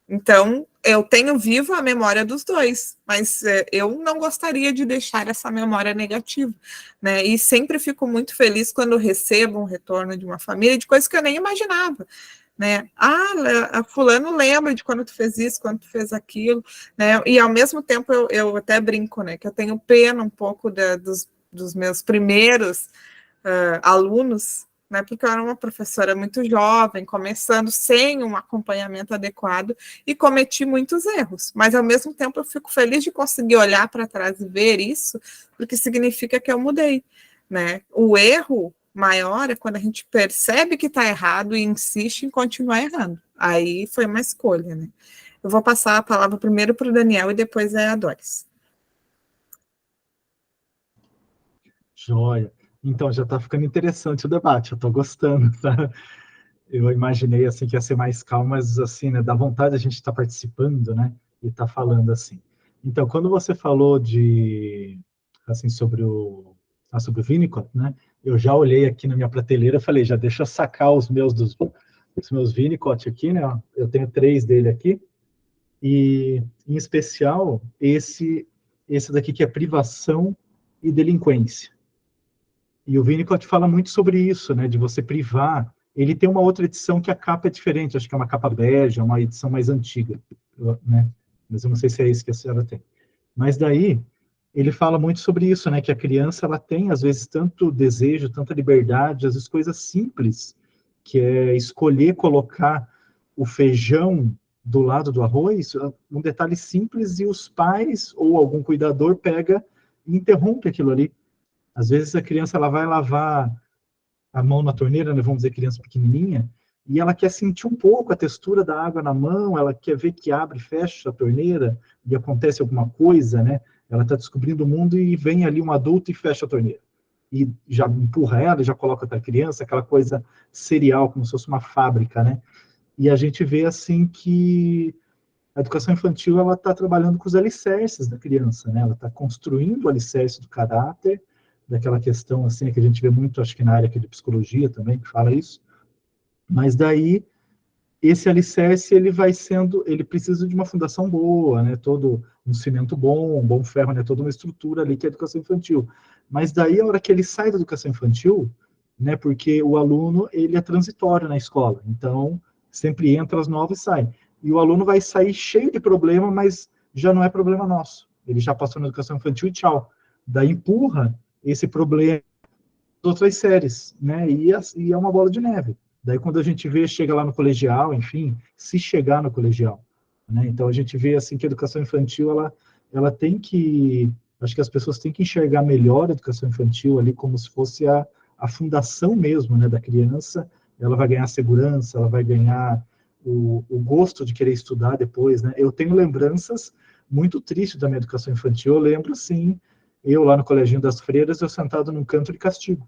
Então, eu tenho viva a memória dos dois, mas eu não gostaria de deixar essa memória negativa, né? E sempre fico muito feliz quando recebo um retorno de uma família de coisas que eu nem imaginava. Né? Fulano lembra de quando tu fez isso, quando tu fez aquilo, né? E ao mesmo tempo eu até brinco, né? Que eu tenho pena um pouco dos meus primeiros alunos, né? Porque eu era uma professora muito jovem, começando sem um acompanhamento adequado e cometi muitos erros. Mas ao mesmo tempo eu fico feliz de conseguir olhar para trás e ver isso, porque significa que eu mudei, né? O erro maior é quando a gente percebe que está errado e insiste em continuar errando. Aí foi uma escolha, né? Eu vou passar a palavra primeiro para o Daniel e depois a Doris. Joia. Então, já está ficando interessante o debate, eu estou gostando, tá? Eu imaginei, assim, que ia ser mais calmo, mas, assim, né, dá vontade a gente estar participando, né, e estar falando assim. Então, quando você falou assim, sobre o Winnicott, né, eu já olhei aqui na minha prateleira e falei, já deixa eu sacar os meus Winnicott aqui, né, eu tenho 3 dele aqui, e, em especial, esse daqui que é privação e delinquência. E o Winnicott fala muito sobre isso, né, de você privar. Ele tem uma outra edição que a capa é diferente, acho que é uma capa bege, é uma edição mais antiga, né, mas eu não sei se é isso que a senhora tem. Mas daí, ele fala muito sobre isso, né, que a criança, ela tem, às vezes, tanto desejo, tanta liberdade, às vezes coisas simples, que é escolher colocar o feijão do lado do arroz, um detalhe simples, e os pais ou algum cuidador pega e interrompe aquilo ali. Às vezes a criança ela vai lavar a mão na torneira, né, vamos dizer, criança pequenininha, e ela quer sentir um pouco a textura da água na mão, ela quer ver que abre e fecha a torneira, e acontece alguma coisa, né? Ela está descobrindo o mundo e vem ali um adulto e fecha a torneira. E já empurra ela, já coloca outra criança, aquela coisa serial, como se fosse uma fábrica, né? E a gente vê, assim, que a educação infantil, ela está trabalhando com os alicerces da criança, né? Ela está construindo o alicerce do caráter, daquela questão, assim, que a gente vê muito, acho que na área aqui de psicologia também, que fala isso. Mas daí, esse alicerce, ele precisa de uma fundação boa, né? Todo um cimento bom, um bom ferro, né? Toda uma estrutura ali que é a educação infantil. Mas daí, a hora que ele sai da educação infantil, né? Porque o aluno, ele é transitório na escola. Então, sempre entra as novas e sai. E o aluno vai sair cheio de problema, mas já não é problema nosso. Ele já passou na educação infantil e tchau. Daí empurra esse problema das outras séries, né? E é uma bola de neve. Daí, quando a gente vê, chega lá no colegial, enfim, se chegar no colegial, né? Então, a gente vê, assim, que a educação infantil, ela tem que... Acho que as pessoas têm que enxergar melhor a educação infantil ali como se fosse a fundação mesmo, né, da criança. Ela vai ganhar segurança, ela vai ganhar o gosto de querer estudar depois, né? Eu tenho lembranças muito tristes da minha educação infantil. Eu lembro, sim, eu lá no Coleginho das Freiras, eu sentado num canto de castigo.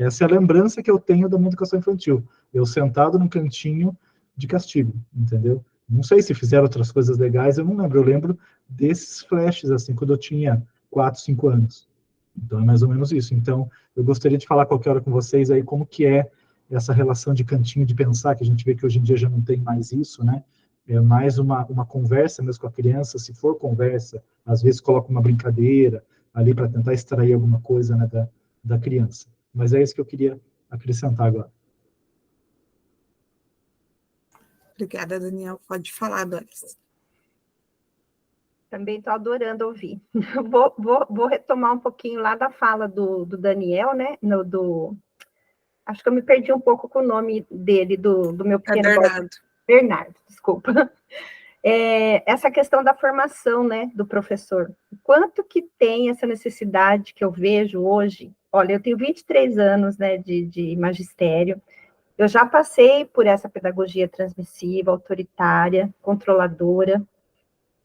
Essa é a lembrança que eu tenho da minha educação infantil. Eu sentado num cantinho de castigo, entendeu? Não sei se fizeram outras coisas legais, eu não lembro. Eu lembro desses flashes, assim, quando eu tinha 4, 5 anos. Então, é mais ou menos isso. Então, eu gostaria de falar qualquer hora com vocês aí como que é essa relação de cantinho de pensar, que a gente vê que hoje em dia já não tem mais isso, né? É mais uma conversa mesmo com a criança, se for conversa, às vezes coloca uma brincadeira ali para tentar extrair alguma coisa, né, da criança. Mas é isso que eu queria acrescentar agora. Obrigada, Daniel. Pode falar, Doris. Também estou adorando ouvir. Vou retomar um pouquinho lá da fala do Daniel, né? Acho que eu me perdi um pouco com o nome dele, do meu pequeno Bernardo. Bernardo, desculpa. Essa questão da formação, né, do professor. Quanto que tem essa necessidade que eu vejo hoje? Olha, eu tenho 23 anos, né, de magistério. Eu já passei por essa pedagogia transmissiva, autoritária, controladora.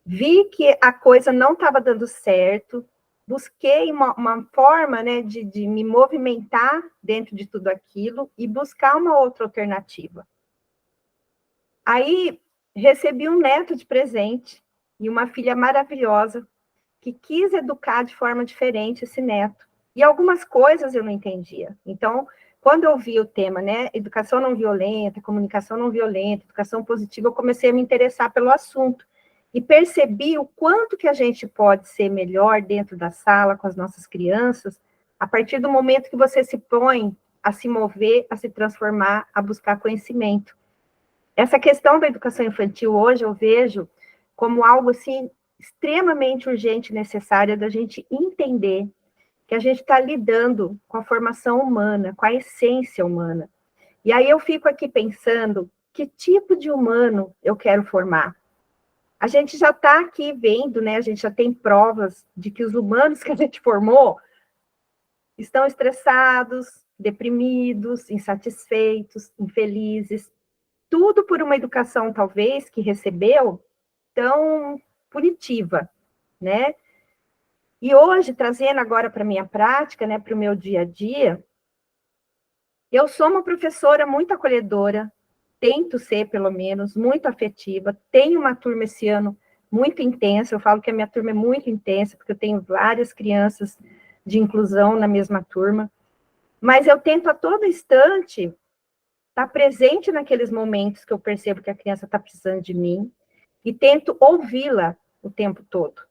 Vi que a coisa não estava dando certo. Busquei uma forma, né, de me movimentar dentro de tudo aquilo e buscar uma outra alternativa. Aí, recebi um neto de presente e uma filha maravilhosa que quis educar de forma diferente esse neto. E algumas coisas eu não entendia. Então, quando eu vi o tema, né, educação não violenta, comunicação não violenta, educação positiva, eu comecei a me interessar pelo assunto. E percebi o quanto que a gente pode ser melhor dentro da sala com as nossas crianças, a partir do momento que você se põe a se mover, a se transformar, a buscar conhecimento. Essa questão da educação infantil hoje eu vejo como algo assim extremamente urgente e necessário da gente entender que a gente está lidando com a formação humana, com a essência humana. E aí eu fico aqui pensando que tipo de humano eu quero formar. A gente já está aqui vendo, né? A gente já tem provas de que os humanos que a gente formou estão estressados, deprimidos, insatisfeitos, infelizes. Tudo por uma educação, talvez, que recebeu tão punitiva, né? E hoje, trazendo agora para a minha prática, né, para o meu dia a dia, eu sou uma professora muito acolhedora, tento ser, pelo menos, muito afetiva, tenho uma turma esse ano muito intensa, eu falo que a minha turma é muito intensa, porque eu tenho várias crianças de inclusão na mesma turma, mas eu tento a todo instante estar presente naqueles momentos que eu percebo que a criança está precisando de mim, e tento ouvi-la o tempo todo.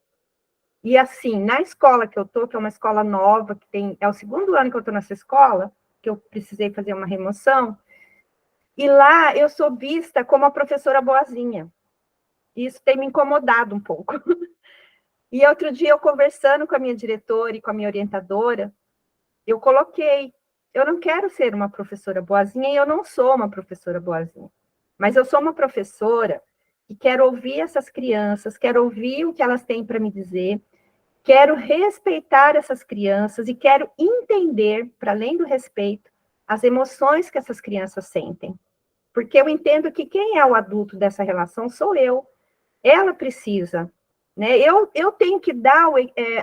E assim, na escola que eu estou, que é uma escola nova, é o segundo ano que eu estou nessa escola, que eu precisei fazer uma remoção, e lá eu sou vista como a professora boazinha. Isso tem me incomodado um pouco. E outro dia, eu conversando com a minha diretora e com a minha orientadora, eu coloquei, eu não quero ser uma professora boazinha e eu não sou uma professora boazinha, mas eu sou uma professora que quero ouvir essas crianças, quero ouvir o que elas têm para me dizer, quero respeitar essas crianças e quero entender, para além do respeito, as emoções que essas crianças sentem. Porque eu entendo que quem é o adulto dessa relação sou eu. Ela precisa, né? Eu tenho que dar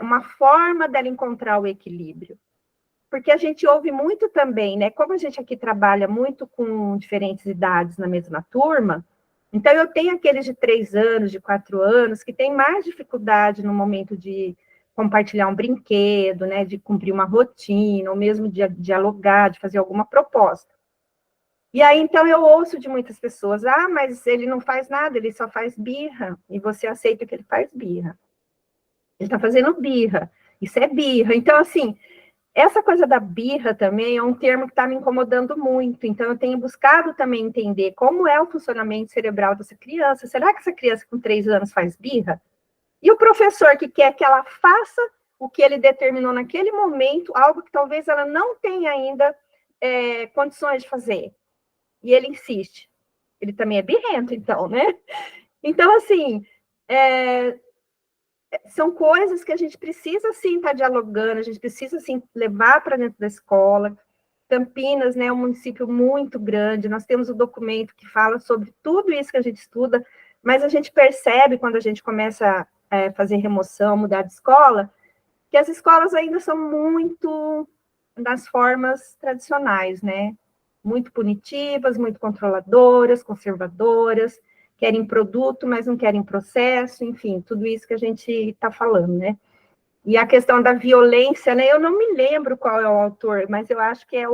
uma forma dela encontrar o equilíbrio. Porque a gente ouve muito também, né? Como a gente aqui trabalha muito com diferentes idades na mesma turma, então eu tenho aqueles de 3 anos, de 4 anos, que têm mais dificuldade no momento de compartilhar um brinquedo, né? De cumprir uma rotina, ou mesmo de dialogar, de fazer alguma proposta. E aí, então, eu ouço de muitas pessoas, mas ele não faz nada, ele só faz birra, e você aceita que ele faz birra. Ele está fazendo birra, isso é birra. Então, assim, essa coisa da birra também é um termo que está me incomodando muito, então eu tenho buscado também entender como é o funcionamento cerebral dessa criança. Será que essa criança com 3 anos faz birra? E o professor que quer que ela faça o que ele determinou naquele momento, algo que talvez ela não tenha ainda condições de fazer. E ele insiste. Ele também é birrento, então, né? Então, assim, são coisas que a gente precisa, sim, estar dialogando, a gente precisa, sim, levar para dentro da escola. Campinas, né, é um município muito grande, nós temos o documento que fala sobre tudo isso que a gente estuda, mas a gente percebe, quando a gente começa a fazer remoção, mudar de escola, que as escolas ainda são muito das formas tradicionais, né? Muito punitivas, muito controladoras, conservadoras, querem produto, mas não querem processo, enfim, tudo isso que a gente está falando, né? E a questão da violência, né? Eu não me lembro qual é o autor, mas eu acho que é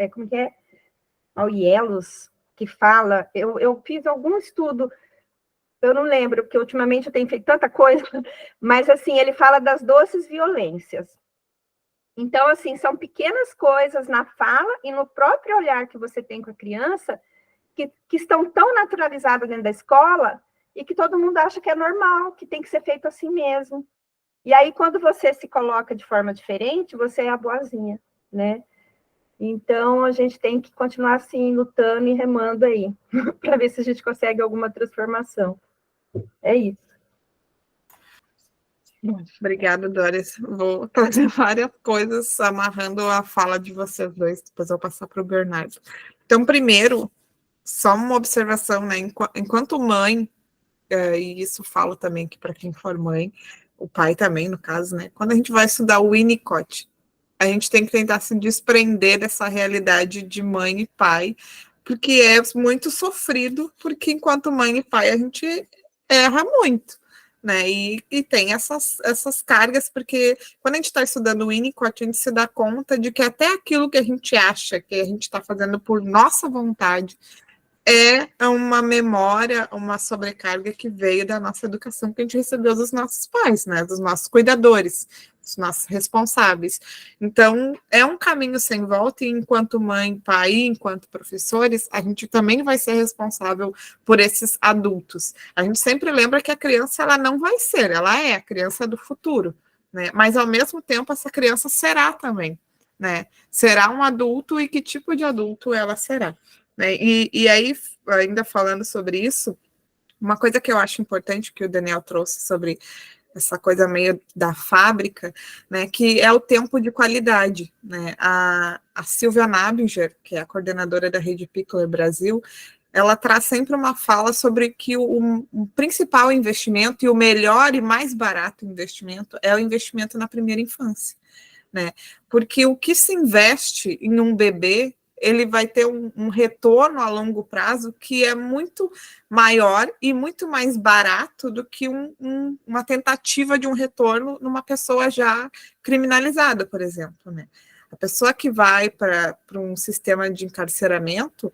como que é? Aurelius, que fala, eu fiz algum estudo, eu não lembro, porque ultimamente eu tenho feito tanta coisa, mas assim, ele fala das doces violências. Então, assim, são pequenas coisas na fala e no próprio olhar que você tem com a criança que estão tão naturalizadas dentro da escola e que todo mundo acha que é normal, que tem que ser feito assim mesmo. E aí, quando você se coloca de forma diferente, você é a boazinha, né? Então, a gente tem que continuar assim, lutando e remando aí, para ver se a gente consegue alguma transformação. É isso. Obrigada, Doris. Vou trazer várias coisas amarrando a fala de vocês dois, depois eu vou passar para o Bernardo. Então, primeiro, só uma observação, né? Enquanto mãe, e isso falo também que para quem for mãe, o pai também, no caso, né? Quando a gente vai estudar o Winnicott, a gente tem que tentar se desprender dessa realidade de mãe e pai, porque é muito sofrido, porque enquanto mãe e pai a gente erra muito, né? E tem essas cargas, porque quando a gente está estudando o Winnicott, a gente se dá conta de que até aquilo que a gente acha que a gente está fazendo por nossa vontade é uma memória, uma sobrecarga que veio da nossa educação que a gente recebeu dos nossos pais, né? Dos nossos cuidadores, dos nossos responsáveis. Então, é um caminho sem volta, e enquanto mãe, pai, enquanto professores, a gente também vai ser responsável por esses adultos. A gente sempre lembra que a criança, ela não vai ser, ela é a criança do futuro, né? Mas, ao mesmo tempo, essa criança será também, né? Será um adulto, e que tipo de adulto ela será? Né? E aí, ainda falando sobre isso, uma coisa que eu acho importante que o Daniel trouxe sobre essa coisa meio da fábrica, né, que é o tempo de qualidade, né? A Silvia Nabinger, que é a coordenadora da Rede Pickler Brasil, ela traz sempre uma fala sobre que o principal investimento e o melhor e mais barato investimento é o investimento na primeira infância, né? Porque o que se investe em um bebê, ele vai ter um retorno a longo prazo que é muito maior e muito mais barato do que uma tentativa de um retorno numa pessoa já criminalizada, por exemplo, né? A pessoa que vai para um sistema de encarceramento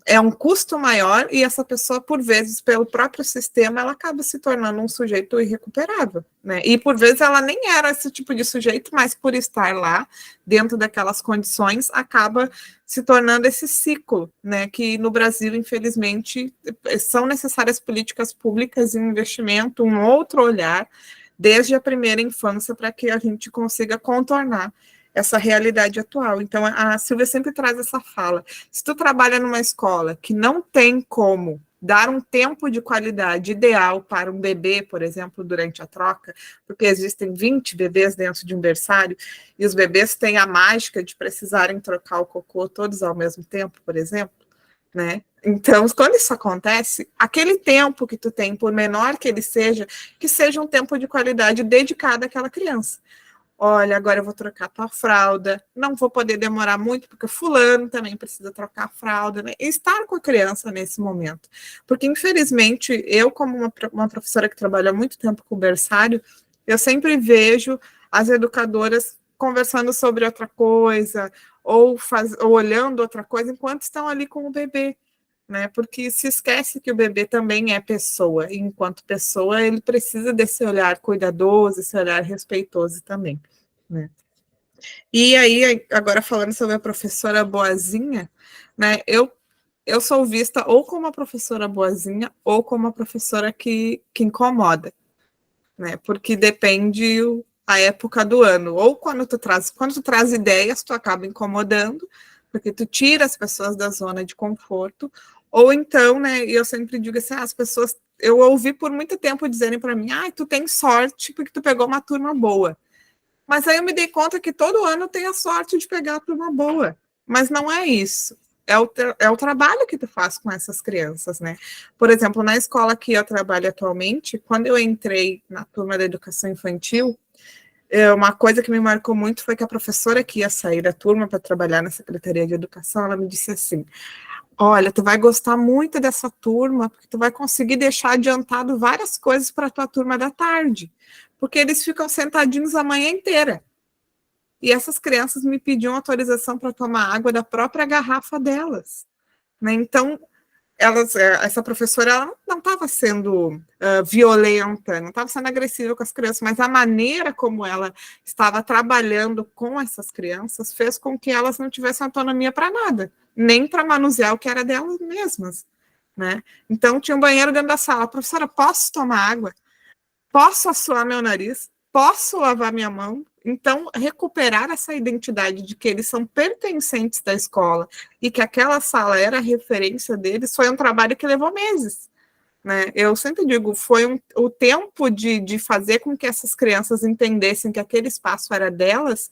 é um custo maior, e essa pessoa, por vezes, pelo próprio sistema, ela acaba se tornando um sujeito irrecuperável, né? E, por vezes, ela nem era esse tipo de sujeito, mas por estar lá, dentro daquelas condições, acaba se tornando esse ciclo, né? Que no Brasil, infelizmente, são necessárias políticas públicas e investimento, um outro olhar, desde a primeira infância, para que a gente consiga contornar essa realidade atual. Então, a Silvia sempre traz essa fala. Se tu trabalha numa escola que não tem como dar um tempo de qualidade ideal para um bebê, por exemplo, durante a troca, porque existem 20 bebês dentro de um berçário, e os bebês têm a mágica de precisarem trocar o cocô todos ao mesmo tempo, por exemplo, né? Então, quando isso acontece, aquele tempo que tu tem, por menor que ele seja, que seja um tempo de qualidade dedicado àquela criança. Olha, agora eu vou trocar tua fralda, não vou poder demorar muito, porque fulano também precisa trocar a fralda, né? E estar com a criança nesse momento. Porque, infelizmente, eu, como uma professora que trabalha há muito tempo com o berçário, eu sempre vejo as educadoras conversando sobre outra coisa, ou olhando outra coisa, enquanto estão ali com o bebê, né? Porque se esquece que o bebê também é pessoa, e enquanto pessoa ele precisa desse olhar cuidadoso, esse olhar respeitoso também, né? E aí, agora falando sobre a professora boazinha, né? Eu sou vista ou como uma professora boazinha ou como uma professora que incomoda, né? Porque depende a época do ano. Ou quando tu traz ideias, tu acaba incomodando, porque tu tira as pessoas da zona de conforto. Ou então, né, eu sempre digo assim, as pessoas, eu ouvi por muito tempo dizerem para mim, tu tem sorte porque tu pegou uma turma boa. Mas aí eu me dei conta que todo ano eu tenho a sorte de pegar a turma boa. Mas não é isso. É o trabalho que tu faz com essas crianças, né? Por exemplo, na escola que eu trabalho atualmente, quando eu entrei na turma da educação infantil, uma coisa que me marcou muito foi que a professora que ia sair da turma para trabalhar na Secretaria de Educação, ela me disse assim, olha, tu vai gostar muito dessa turma, porque tu vai conseguir deixar adiantado várias coisas para a tua turma da tarde, porque eles ficam sentadinhos a manhã inteira. E essas crianças me pediam autorização para tomar água da própria garrafa delas, né? Então, essa professora ela não estava sendo violenta, não estava sendo agressiva com as crianças, mas a maneira como ela estava trabalhando com essas crianças fez com que elas não tivessem autonomia para nada, nem para manusear o que era delas mesmas, né? Então, tinha um banheiro dentro da sala. Professora, posso tomar água? Posso assoar meu nariz? Posso lavar minha mão? Então, recuperar essa identidade de que eles são pertencentes da escola e que aquela sala era a referência deles foi um trabalho que levou meses, né? Eu sempre digo, foi o tempo de fazer com que essas crianças entendessem que aquele espaço era delas,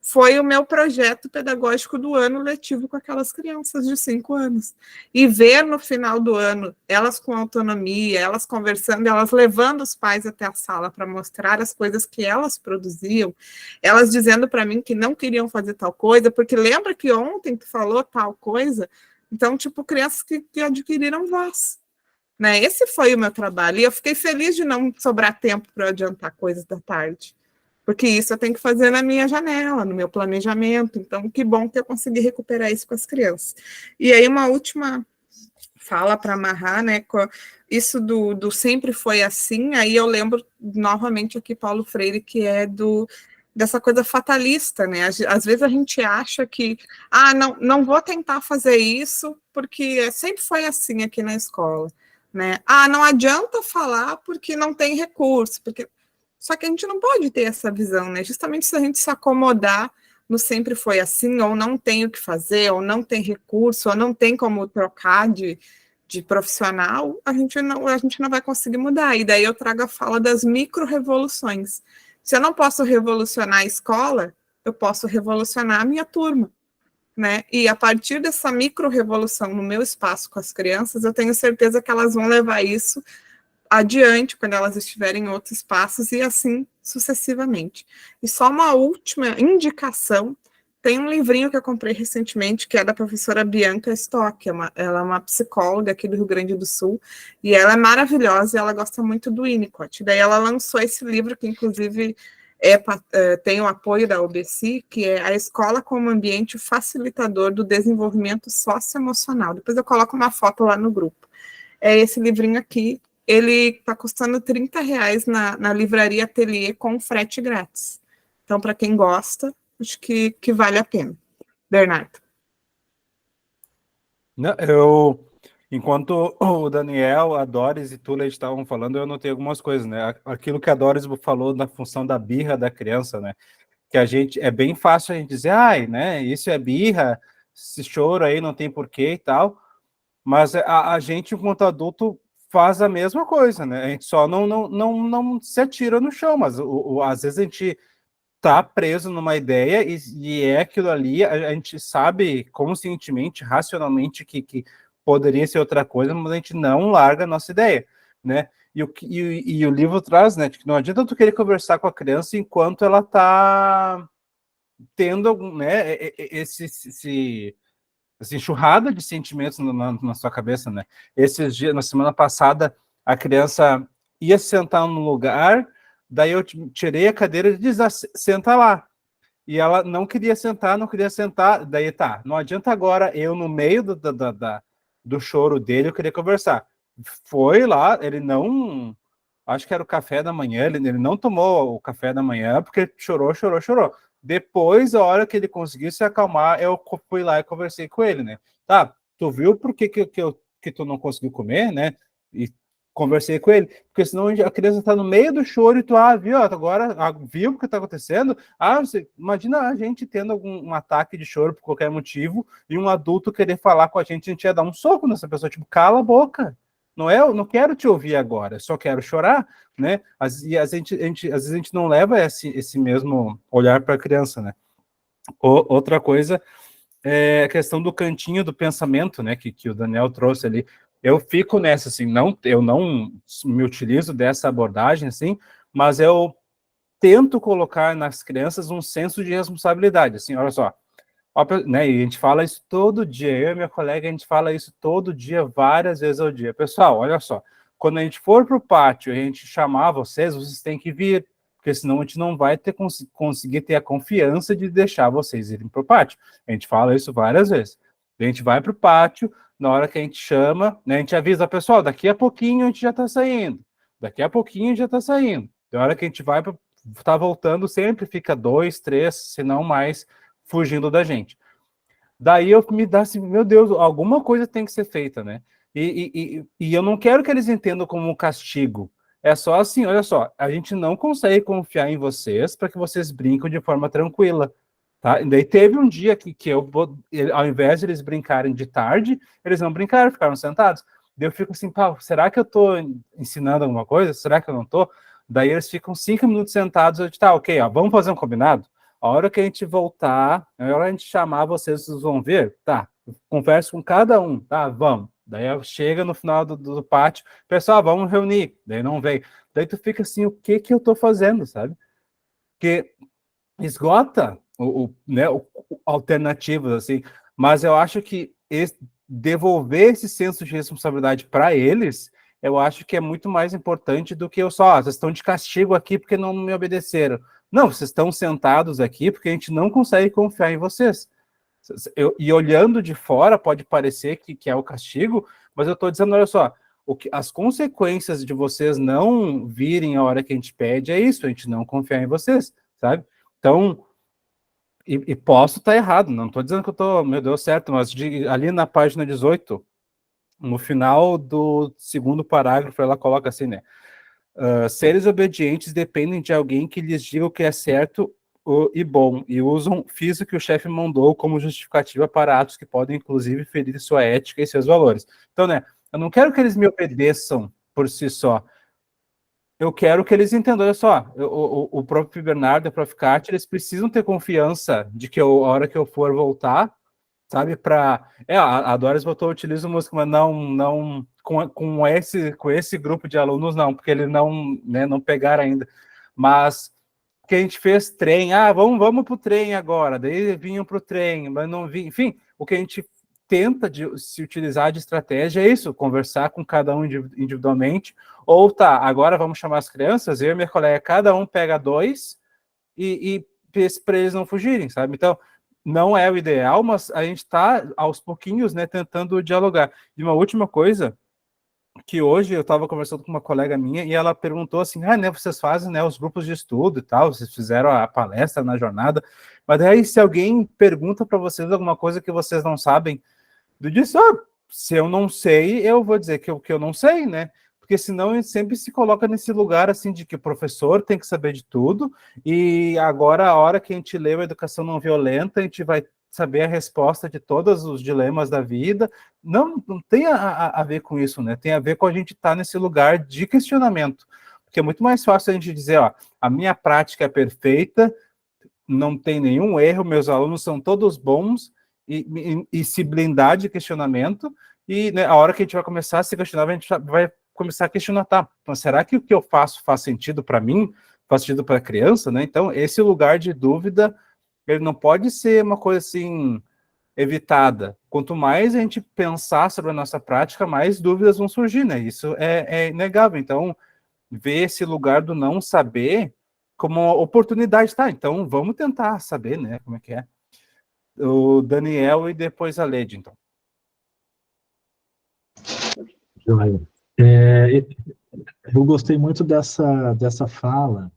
foi o meu projeto pedagógico do ano letivo com aquelas crianças de 5 anos. E ver no final do ano, elas com autonomia, elas conversando, elas levando os pais até a sala para mostrar as coisas que elas produziam, elas dizendo para mim que não queriam fazer tal coisa, porque lembra que ontem tu falou tal coisa? Então, tipo, crianças que adquiriram voz. Né? Esse foi o meu trabalho. E eu fiquei feliz de não sobrar tempo para adiantar coisas da tarde. Porque isso eu tenho que fazer na minha janela, no meu planejamento. Então, que bom que eu consegui recuperar isso com as crianças. E aí, uma última fala para amarrar, né? Isso do sempre foi assim. Aí eu lembro novamente aqui Paulo Freire, que é dessa coisa fatalista, né? Às vezes a gente acha que, não vou tentar fazer isso, porque sempre foi assim aqui na escola, né? Não adianta falar porque não tem recurso, porque... Só que a gente não pode ter essa visão, né? Justamente se a gente se acomodar no sempre foi assim, ou não tem o que fazer, ou não tem recurso, ou não tem como trocar de profissional, a gente não vai conseguir mudar. E daí eu trago a fala das micro-revoluções. Se eu não posso revolucionar a escola, eu posso revolucionar a minha turma, né? E a partir dessa micro-revolução no meu espaço com as crianças, eu tenho certeza que elas vão levar isso adiante quando elas estiverem em outros espaços e assim sucessivamente. E só uma última indicação, tem um livrinho que eu comprei recentemente, que é da professora Bianca Stock, ela é uma psicóloga aqui do Rio Grande do Sul, e ela é maravilhosa e ela gosta muito do Winnicott. Daí ela lançou esse livro, que inclusive tem o apoio da UBC, que é A Escola como Ambiente Facilitador do Desenvolvimento Socioemocional. Depois eu coloco uma foto lá no grupo. É esse livrinho aqui. Ele está custando R$30 na livraria Ateliê com frete grátis. Então, para quem gosta, acho que vale a pena. Bernardo. Não, enquanto o Daniel, a Doris e Tula estavam falando, eu notei algumas coisas, né? Aquilo que a Doris falou na função da birra da criança, né? Que a gente, é bem fácil a gente dizer, né? Isso é birra, esse choro aí não tem porquê e tal, mas a gente, enquanto adulto, faz a mesma coisa, né? A gente só não se atira no chão, mas às vezes a gente tá preso numa ideia e é aquilo ali, a gente sabe conscientemente, racionalmente que poderia ser outra coisa, mas a gente não larga a nossa ideia, né? E o livro traz, né, que não adianta tu querer conversar com a criança enquanto ela tá tendo algum, né, essa enxurrada de sentimentos na sua cabeça, né? Esses dias, na semana passada, a criança ia sentar no lugar, daí eu tirei a cadeira e disse, senta lá. E ela não queria sentar, daí tá, não adianta agora eu, no meio do choro dele, eu queria conversar. Foi lá, ele não... Acho que era o café da manhã, ele não tomou o café da manhã, porque chorou. Depois, a hora que ele conseguiu se acalmar, eu fui lá e conversei com ele, né? Tá, tu viu por que tu não conseguiu comer, né? E conversei com ele, porque senão a criança tá no meio do choro e tu, viu, agora viu o que tá acontecendo? Você imagina a gente tendo um ataque de choro por qualquer motivo e um adulto querer falar com a gente ia dar um soco nessa pessoa, tipo, cala a boca. Eu não quero te ouvir agora, só quero chorar, né? Às vezes a gente não leva esse mesmo olhar para a criança, né? Outra coisa é a questão do cantinho do pensamento, né? Que o Daniel trouxe ali. Eu fico nessa, assim, eu não me utilizo dessa abordagem, assim, mas eu tento colocar nas crianças um senso de responsabilidade, assim, olha só, né, e a gente fala isso todo dia, eu e minha colega, a gente fala isso todo dia, várias vezes ao dia. Pessoal, olha só, quando a gente for para o pátio e a gente chamar vocês, vocês têm que vir, porque senão a gente não vai conseguir ter a confiança de deixar vocês irem para o pátio. A gente fala isso várias vezes. A gente vai para o pátio, na hora que a gente chama, né, a gente avisa, pessoal, daqui a pouquinho a gente já está saindo, daqui a pouquinho a gente já está saindo. Na hora que a gente vai, tá voltando, sempre fica 2, 3, se não mais, fugindo da gente. Daí eu me dá assim, meu Deus, alguma coisa tem que ser feita, né? E eu não quero que eles entendam como um castigo. É só assim, olha só, a gente não consegue confiar em vocês para que vocês brinquem de forma tranquila, tá? E daí teve um dia que ao invés de eles brincarem de tarde, eles não brincaram, ficaram sentados. Daí eu fico assim, pá, será que eu tô ensinando alguma coisa? Será que eu não tô? Daí eles ficam 5 minutos sentados, eu digo, tá, ok, ó, vamos fazer um combinado? A hora que a gente voltar, a hora que a gente chamar vocês vão ver? Tá, converso com cada um, tá, vamos. Daí chega no final do pátio, pessoal, vamos reunir. Daí não vem. Daí tu fica assim, o que eu tô fazendo, sabe? Porque esgota alternativas, assim, mas eu acho que devolver esse senso de responsabilidade para eles, eu acho que é muito mais importante do que eu só, vocês estão de castigo aqui porque não me obedeceram. Não, vocês estão sentados aqui porque a gente não consegue confiar em vocês. E olhando de fora, pode parecer que é o castigo, mas eu estou dizendo, olha só, as consequências de vocês não virem a hora que a gente pede é isso, a gente não confiar em vocês, sabe? Então, e posso estar errado, não estou dizendo que eu estou, meu Deus, certo, mas ali na página 18, no final do segundo parágrafo, ela coloca assim, né? Seres obedientes dependem de alguém que lhes diga o que é certo e bom, e fiz o que o chefe mandou como justificativa para atos que podem, inclusive, ferir sua ética e seus valores. Então, né, eu não quero que eles me obedeçam por si só. Eu quero que eles entendam, olha só, o próprio Bernardo e a Prof. Kátia, eles precisam ter confiança de que a hora que eu for voltar, sabe, a Doris botou, utiliza música, mas não com esse grupo de alunos, não, porque eles não pegaram ainda, mas que a gente fez trem, vamos pro trem agora, daí vinham pro trem, mas não vinham, enfim, o que a gente tenta se utilizar de estratégia é isso, conversar com cada um individualmente, ou tá, agora vamos chamar as crianças, eu e minha colega, cada um pega 2 e para eles não fugirem, sabe? Então, não é o ideal, mas a gente está aos pouquinhos, né, tentando dialogar. E uma última coisa, que hoje eu estava conversando com uma colega minha e ela perguntou assim, né, vocês fazem, né, os grupos de estudo e tal, vocês fizeram a palestra na jornada, mas aí se alguém pergunta para vocês alguma coisa que vocês não sabem, eu disse, se eu não sei, eu vou dizer que eu não sei, né, porque senão a gente sempre se coloca nesse lugar, assim, de que o professor tem que saber de tudo, e agora a hora que a gente lê a educação não violenta, a gente vai saber a resposta de todos os dilemas da vida. Não tem a ver com isso, né? Tem a ver com a gente estar nesse lugar de questionamento. Porque é muito mais fácil a gente dizer, a minha prática é perfeita, não tem nenhum erro, meus alunos são todos bons, e se blindar de questionamento, e né, a hora que a gente vai começar a se questionar, a gente vai começar a questionar, tá, então, será que o que eu faço faz sentido para mim? Faz sentido para a criança, né? Então, esse lugar de dúvida, ele não pode ser uma coisa assim evitada. Quanto mais a gente pensar sobre a nossa prática, mais dúvidas vão surgir, né? Isso é inegável. Então, ver esse lugar do não saber como uma oportunidade, tá? Então, vamos tentar saber, né? Como é que é. O Daniel e depois a Lede, então. Joia. Eu gostei muito dessa fala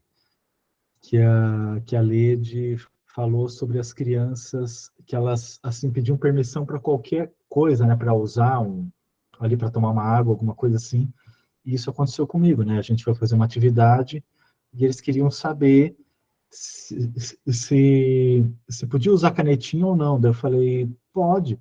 que a Lede falou sobre as crianças, que elas assim pediam permissão para qualquer coisa, né, para usar ali para tomar uma água, alguma coisa assim. E isso aconteceu comigo, né? A gente foi fazer uma atividade e eles queriam saber se podia usar canetinha ou não. Daí eu falei, pode.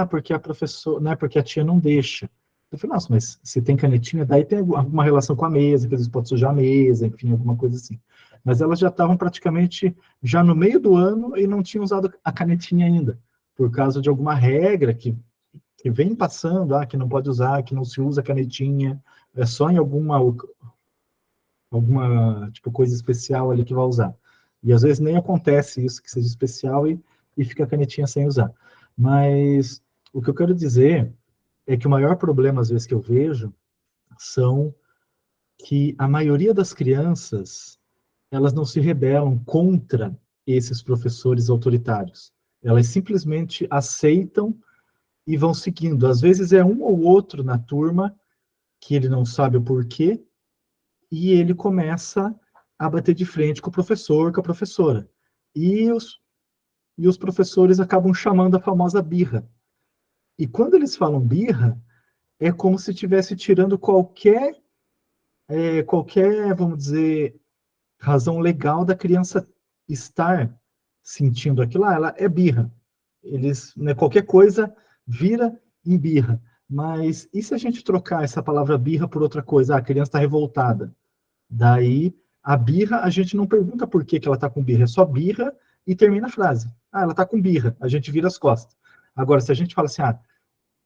Porque a professora, né, porque a tia não deixa. Eu falei, nossa, mas se tem canetinha, daí tem alguma relação com a mesa, que às vezes pode sujar a mesa, enfim, alguma coisa assim. Mas elas já estavam praticamente já no meio do ano e não tinham usado a canetinha ainda, por causa de alguma regra que vem passando, que não pode usar, que não se usa canetinha, é só em alguma alguma tipo, coisa especial ali que vai usar. E às vezes nem acontece isso que seja especial e fica a canetinha sem usar. Mas o que eu quero dizer é que o maior problema, às vezes, que eu vejo são que a maioria das crianças, elas não se rebelam contra esses professores autoritários. Elas simplesmente aceitam e vão seguindo. Às vezes é um ou outro na turma que ele não sabe o porquê e ele começa a bater de frente com o professor, com a professora. E os professores acabam chamando a famosa birra. E quando eles falam birra, é como se estivesse tirando qualquer, vamos dizer, razão legal da criança estar sentindo aquilo. Ela é birra. Eles, né, qualquer coisa vira em birra. Mas e se a gente trocar essa palavra birra por outra coisa? A criança está revoltada. Daí, a birra, a gente não pergunta por que ela está com birra, é só birra e termina a frase. Ela está com birra, a gente vira as costas. Agora, se a gente fala assim,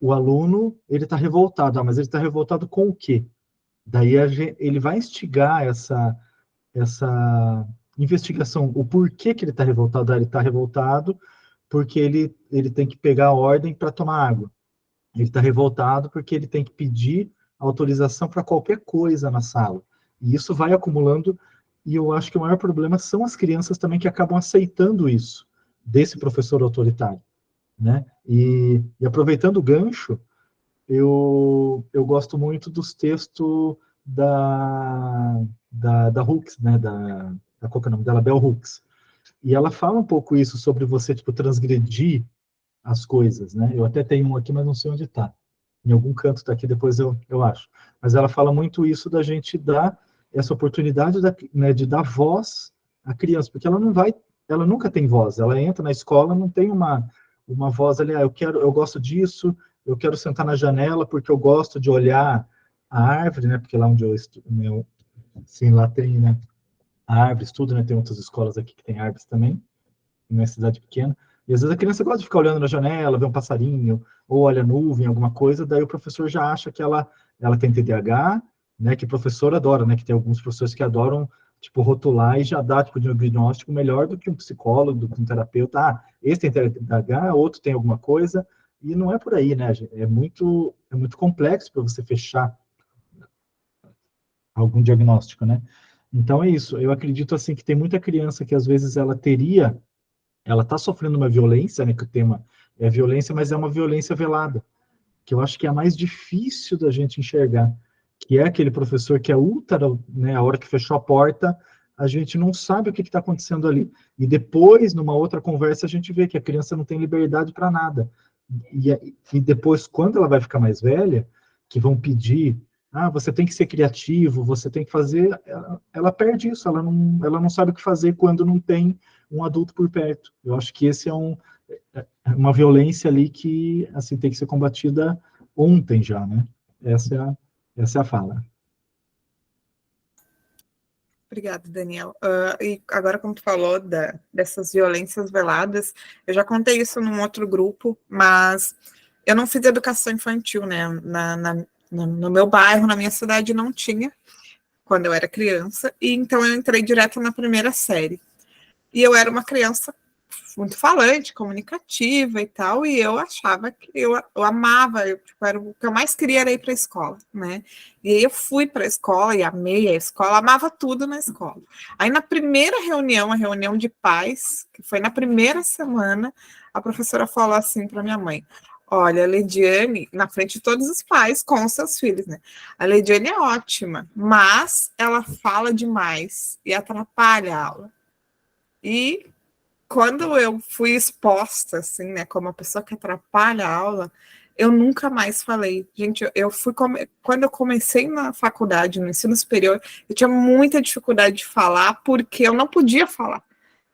o aluno, ele está revoltado, mas ele está revoltado com o quê? Daí ele vai instigar essa investigação, o porquê que ele está revoltado. Ele está revoltado porque ele tem que pegar a ordem para tomar água. Ele está revoltado porque ele tem que pedir autorização para qualquer coisa na sala. E isso vai acumulando, e eu acho que o maior problema são as crianças também que acabam aceitando isso, desse professor autoritário, né? E aproveitando o gancho, eu gosto muito dos textos da Hooks, né? Qual que é o nome dela? Bell Hooks. E ela fala um pouco isso sobre você, tipo, transgredir as coisas, né? Eu até tenho um aqui, mas não sei onde está. Em algum canto está aqui, depois eu acho. Mas ela fala muito isso da gente dar essa oportunidade né, de dar voz à criança, porque ela nunca tem voz. Ela entra na escola, não tem uma voz ali, eu gosto disso, eu quero sentar na janela porque eu gosto de olhar a árvore, né? Porque lá onde eu estudo, né, sim, lá tem, né, a árvore, estudo, né? Tem outras escolas aqui que tem árvores também, numa cidade pequena. E às vezes a criança gosta de ficar olhando na janela, ver um passarinho, ou olha nuvem, alguma coisa, daí o professor já acha que ela tem TDAH, né, que o professor adora, né, que tem alguns professores que adoram, tipo, rotular e já dá, tipo, de um diagnóstico melhor do que um psicólogo, do que um terapeuta. Esse tem TDAH, outro tem alguma coisa, e não é por aí, né, gente? É muito complexo para você fechar algum diagnóstico, né? Então é isso, eu acredito, assim, que tem muita criança que às vezes ela está sofrendo uma violência, né, que o tema é violência, mas é uma violência velada, que eu acho que é a mais difícil da gente enxergar, que é aquele professor que é ultra, né, a hora que fechou a porta, a gente não sabe o que está acontecendo ali. E depois, numa outra conversa, a gente vê que a criança não tem liberdade para nada. E depois, quando ela vai ficar mais velha, que vão pedir, você tem que ser criativo, você tem que fazer, ela perde isso, ela não sabe o que fazer quando não tem um adulto por perto. Eu acho que esse é uma violência ali que, assim, tem que ser combatida ontem já, né? Essa é a fala. Obrigada, Daniel. E agora, como tu falou dessas violências veladas, eu já contei isso num outro grupo, mas eu não fiz educação infantil, né? No meu bairro, na minha cidade, não tinha, quando eu era criança, e então eu entrei direto na primeira série. E eu era uma criança muito falante, comunicativa e tal, e eu achava que eu amava, era o que eu mais queria era ir para a escola, né? E aí eu fui para a escola e amei a escola, amava tudo na escola. Aí na primeira reunião, a reunião de pais, que foi na primeira semana, a professora falou assim para minha mãe: olha, a Leidiane, na frente de todos os pais, com os seus filhos, né? A Leidiane é ótima, mas ela fala demais e atrapalha a aula. E quando eu fui exposta, assim, né, como uma pessoa que atrapalha a aula, eu nunca mais falei. Gente, quando eu comecei na faculdade, no ensino superior, eu tinha muita dificuldade de falar, porque eu não podia falar,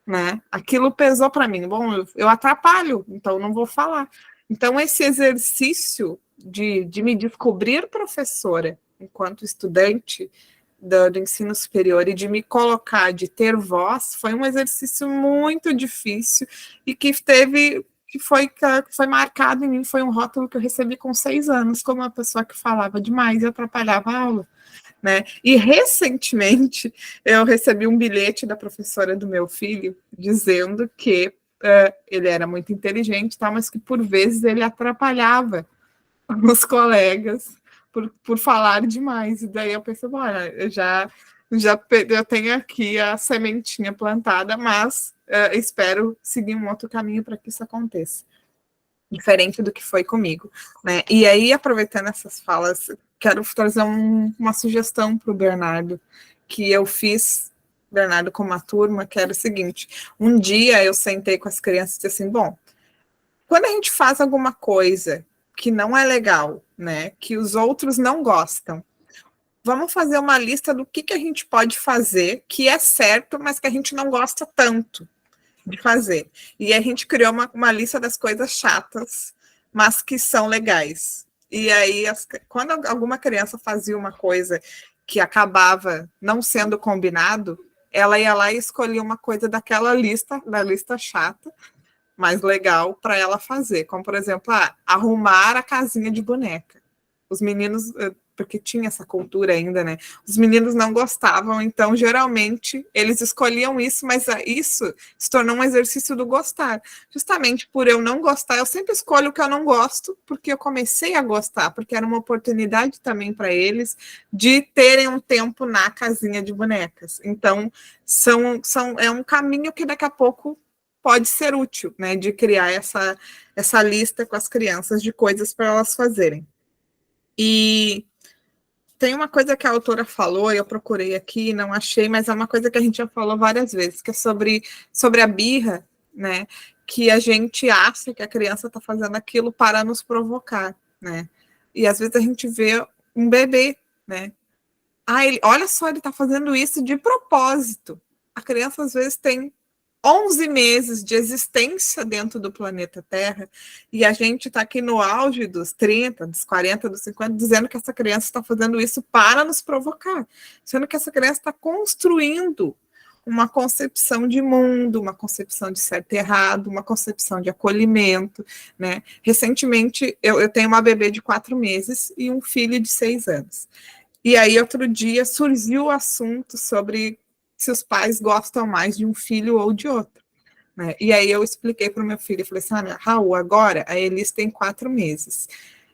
né? Aquilo pesou para mim. Bom, eu atrapalho, então eu não vou falar. Então, esse exercício de me descobrir professora enquanto estudante do ensino superior e de me colocar, de ter voz, foi um exercício muito difícil e que foi marcado em mim, foi um rótulo que eu recebi com 6 anos, como uma pessoa que falava demais e atrapalhava a aula, né? E recentemente eu recebi um bilhete da professora do meu filho dizendo que ele era muito inteligente, tá? Mas que por vezes ele atrapalhava os colegas por falar demais. E daí eu pensei, olha, eu tenho aqui a sementinha plantada, mas espero seguir um outro caminho para que isso aconteça. Diferente do que foi comigo, né? E aí, aproveitando essas falas, quero trazer uma sugestão para o Bernardo, que eu fiz, Bernardo, com uma turma, que era o seguinte: um dia eu sentei com as crianças e disse assim, bom, quando a gente faz alguma coisa que não é legal, né, que os outros não gostam, vamos fazer uma lista do que a gente pode fazer que é certo, mas que a gente não gosta tanto de fazer. E a gente criou uma lista das coisas chatas, mas que são legais. E aí, quando alguma criança fazia uma coisa que acabava não sendo combinado, ela ia lá e escolhia uma coisa daquela lista, da lista chata, mais legal para ela fazer. Como, por exemplo, arrumar a casinha de boneca. Os meninos, porque tinha essa cultura ainda, né? Os meninos não gostavam, então, geralmente, eles escolhiam isso, mas isso se tornou um exercício do gostar. Justamente por eu não gostar, eu sempre escolho o que eu não gosto, porque eu comecei a gostar, porque era uma oportunidade também para eles de terem um tempo na casinha de bonecas. Então, é um caminho que daqui a pouco pode ser útil, né? De criar essa lista com as crianças de coisas para elas fazerem. E tem uma coisa que a autora falou, eu procurei aqui, não achei, mas é uma coisa que a gente já falou várias vezes, que é sobre a birra, né? Que a gente acha que a criança está fazendo aquilo para nos provocar, né? E às vezes a gente vê um bebê, né? Olha só, ele está fazendo isso de propósito. A criança às vezes tem 11 meses de existência dentro do planeta Terra, e a gente está aqui no auge dos 30, dos 40, dos 50, dizendo que essa criança está fazendo isso para nos provocar, sendo que essa criança está construindo uma concepção de mundo, uma concepção de certo e errado, uma concepção de acolhimento, né? Recentemente, eu tenho uma bebê de 4 meses e um filho de 6 anos. E aí, outro dia, surgiu o assunto sobre se os pais gostam mais de um filho ou de outro, né? E aí eu expliquei para o meu filho, eu falei assim, Raul, agora a Elis tem 4 meses.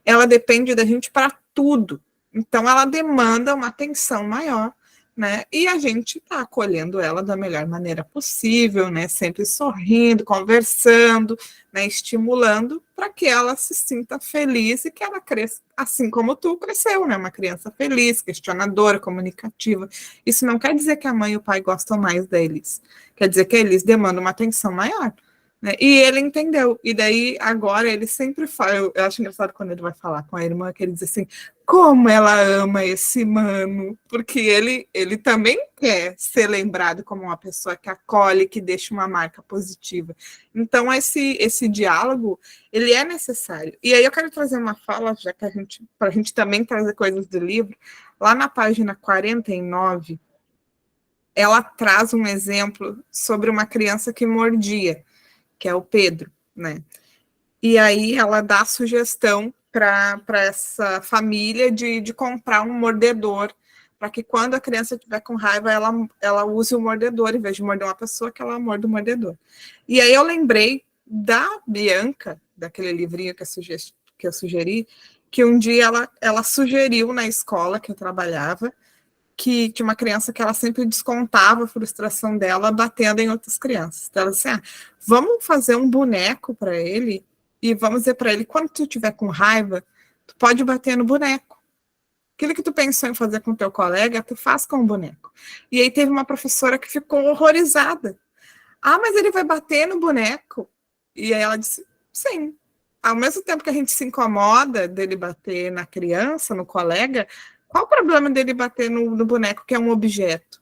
Ela depende da gente para tudo. Então, ela demanda uma atenção maior, né? E a gente está acolhendo ela da melhor maneira possível, né? Sempre sorrindo, conversando, né? Estimulando para que ela se sinta feliz e que ela cresça assim como tu cresceu, né? Uma criança feliz, questionadora, comunicativa. Isso não quer dizer que a mãe e o pai gostam mais da Elis. Quer dizer que a Elis demanda uma atenção maior, né? E ele entendeu. E daí, agora, ele sempre fala... Eu acho engraçado quando ele vai falar com a irmã, que ele diz assim, como ela ama esse mano, porque ele também quer ser lembrado como uma pessoa que acolhe, que deixa uma marca positiva. Então, esse diálogo, ele é necessário. E aí eu quero trazer uma fala, já que para a gente também trazer coisas do livro, lá na página 49, ela traz um exemplo sobre uma criança que mordia, que é o Pedro, né? E aí ela dá a sugestão para essa família de comprar um mordedor, para que quando a criança estiver com raiva, ela use o mordedor, em vez de morder uma pessoa, que ela morde o mordedor. E aí eu lembrei da Bianca, daquele livrinho que eu sugeri, que um dia ela sugeriu na escola que eu trabalhava, que tinha uma criança que ela sempre descontava a frustração dela batendo em outras crianças. Então ela disse, vamos fazer um boneco para ele e vamos dizer para ele, quando tu estiver com raiva, tu pode bater no boneco. Aquilo que tu pensou em fazer com teu colega, tu faz com o boneco. E aí teve uma professora que ficou horrorizada. Mas ele vai bater no boneco? E aí ela disse, sim. Ao mesmo tempo que a gente se incomoda dele bater na criança, no colega, qual o problema dele bater no boneco, que é um objeto?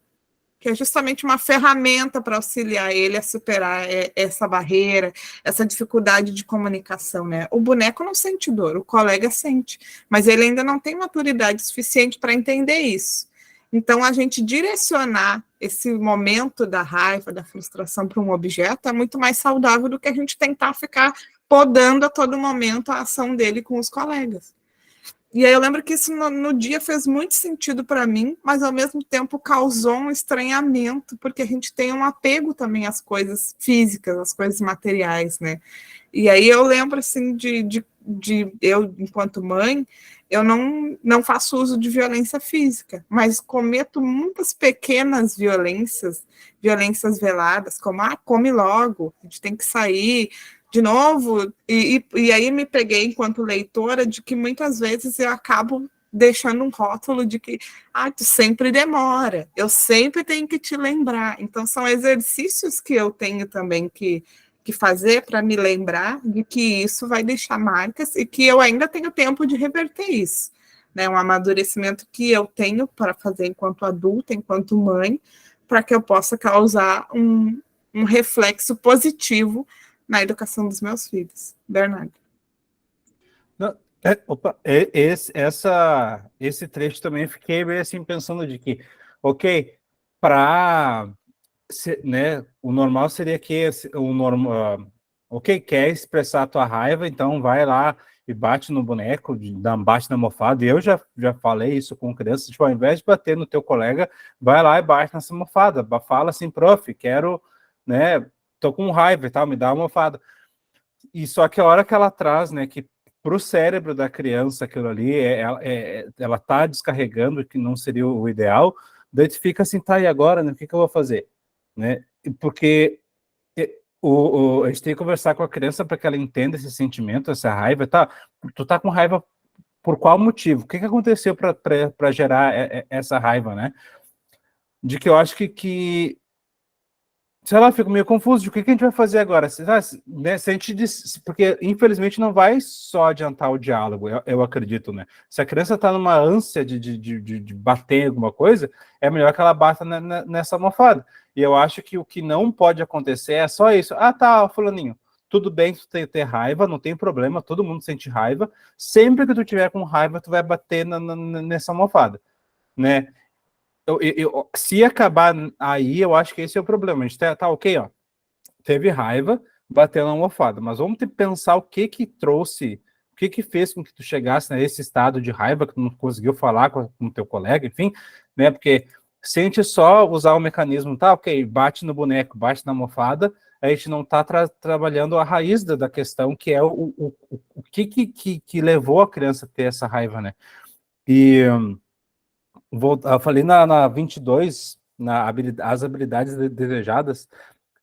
Que é justamente uma ferramenta para auxiliar ele a superar essa barreira, essa dificuldade de comunicação, né? O boneco não sente dor, o colega sente, mas ele ainda não tem maturidade suficiente para entender isso. Então, a gente direcionar esse momento da raiva, da frustração para um objeto é muito mais saudável do que a gente tentar ficar podando a todo momento a ação dele com os colegas. E aí eu lembro que isso no dia fez muito sentido para mim, mas ao mesmo tempo causou um estranhamento, porque a gente tem um apego também às coisas físicas, às coisas materiais, né? E aí eu lembro, assim, de eu, enquanto mãe, eu não faço uso de violência física, mas cometo muitas pequenas violências veladas, como, come logo, a gente tem que sair de novo, e aí me peguei, enquanto leitora, de que muitas vezes eu acabo deixando um rótulo de que, tu sempre demora, eu sempre tenho que te lembrar. Então, são exercícios que eu tenho também que fazer para me lembrar de que isso vai deixar marcas e que eu ainda tenho tempo de reverter isso. Né? Um amadurecimento que eu tenho para fazer enquanto adulta, enquanto mãe, para que eu possa causar um reflexo positivo na educação dos meus filhos. Bernardo. Não, esse trecho também eu fiquei meio assim pensando de que, ok, para, né, o normal seria que ok, quer expressar a tua raiva, então vai lá e bate no boneco, bate na almofada. E eu já falei isso com crianças, tipo, ao invés de bater no teu colega, vai lá e bate nessa almofada, fala assim, prof, quero, né, tô com raiva e tal, me dá uma almofada. E só que a hora que ela traz, né, que para o cérebro da criança aquilo ali, ela tá descarregando, que não seria o ideal, daí tu fica assim, tá, e agora, né, o que eu vou fazer? Né? Porque a gente tem que conversar com a criança para que ela entenda esse sentimento, essa raiva, tá? Tu tá com raiva por qual motivo? O que aconteceu para gerar essa raiva, né? De que eu acho que sei lá, fico meio confuso de o que a gente vai fazer agora. Né, se a gente porque infelizmente não vai só adiantar o diálogo, eu acredito, né? Se a criança está numa ânsia de bater em alguma coisa, é melhor que ela bata nessa almofada. E eu acho que o que não pode acontecer é só isso. Tá, fulaninho, tudo bem tu ter raiva, não tem problema, todo mundo sente raiva. Sempre que tu tiver com raiva, tu vai bater nessa almofada, né? Se acabar aí, eu acho que esse é o problema. A gente tá ok, ó. Teve raiva, bateu na almofada, mas vamos pensar o que trouxe, o que fez com que tu chegasse nesse estado de raiva, que tu não conseguiu falar com o teu colega, enfim, né? Porque se a gente só usar o mecanismo, tá, ok, bate no boneco, bate na almofada, a gente não tá trabalhando a raiz da questão, que é o que levou a criança a ter essa raiva, né? E eu falei na 22, as habilidades desejadas,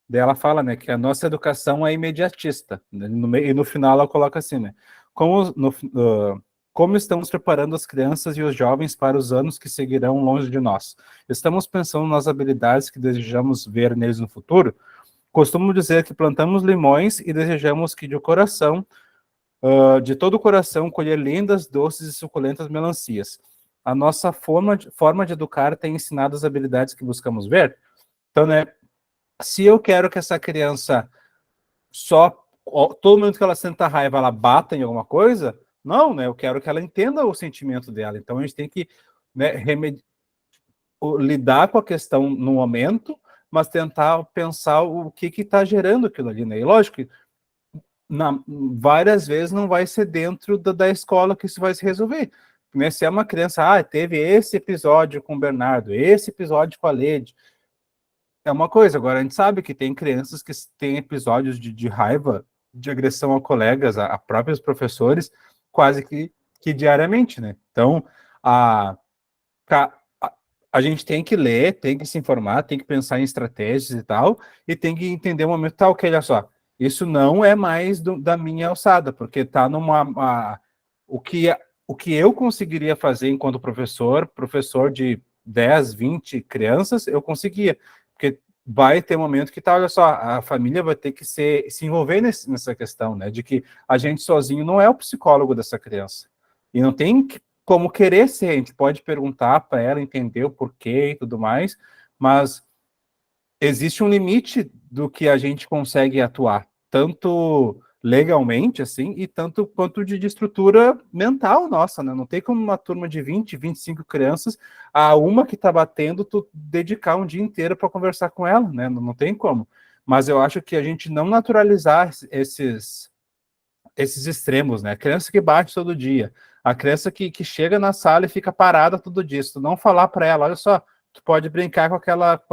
dela fala, né, que a nossa educação é imediatista, né, e no final ela coloca assim, né, como estamos preparando as crianças e os jovens para os anos que seguirão longe de nós? Estamos pensando nas habilidades que desejamos ver neles no futuro? Costumo dizer que plantamos limões e desejamos que de todo o coração, colher lindas, doces e suculentas melancias. A nossa forma de educar tem ensinado as habilidades que buscamos ver. Então, né, se eu quero que essa criança todo momento que ela senta raiva, ela bata em alguma coisa, não, né, eu quero que ela entenda o sentimento dela. Então, a gente tem que, né, lidar com a questão no momento, mas tentar pensar o que está gerando aquilo ali, né? E lógico que várias vezes não vai ser dentro da escola que isso vai se resolver. Né? Se é uma criança, teve esse episódio com o Bernardo, esse episódio com a Lede, é uma coisa. Agora, a gente sabe que tem crianças que têm episódios de raiva, de agressão a colegas, a próprios professores, quase que diariamente, né? Então, a gente tem que ler, tem que se informar, tem que pensar em estratégias e tal, e tem que entender o momento, tá, ok, olha só, isso não é mais da minha alçada, porque está o que eu conseguiria fazer enquanto professor de 10, 20 crianças, eu conseguia, porque vai ter um momento que tá, olha só, a família vai ter que se envolver nessa questão, né, de que a gente sozinho não é o psicólogo dessa criança, e não tem como querer ser, a gente pode perguntar para ela, entender o porquê e tudo mais, mas existe um limite do que a gente consegue atuar, tanto legalmente, assim, e tanto quanto de estrutura mental nossa, né? Não tem como uma turma de 20, 25 crianças, a uma que está batendo, tu dedicar um dia inteiro para conversar com ela, né? Não tem como. Mas eu acho que a gente não naturalizar esses extremos, né? Criança que bate todo dia, A criança que chega na sala e fica parada tudo disso, tu não falar para ela, olha só, tu pode brincar com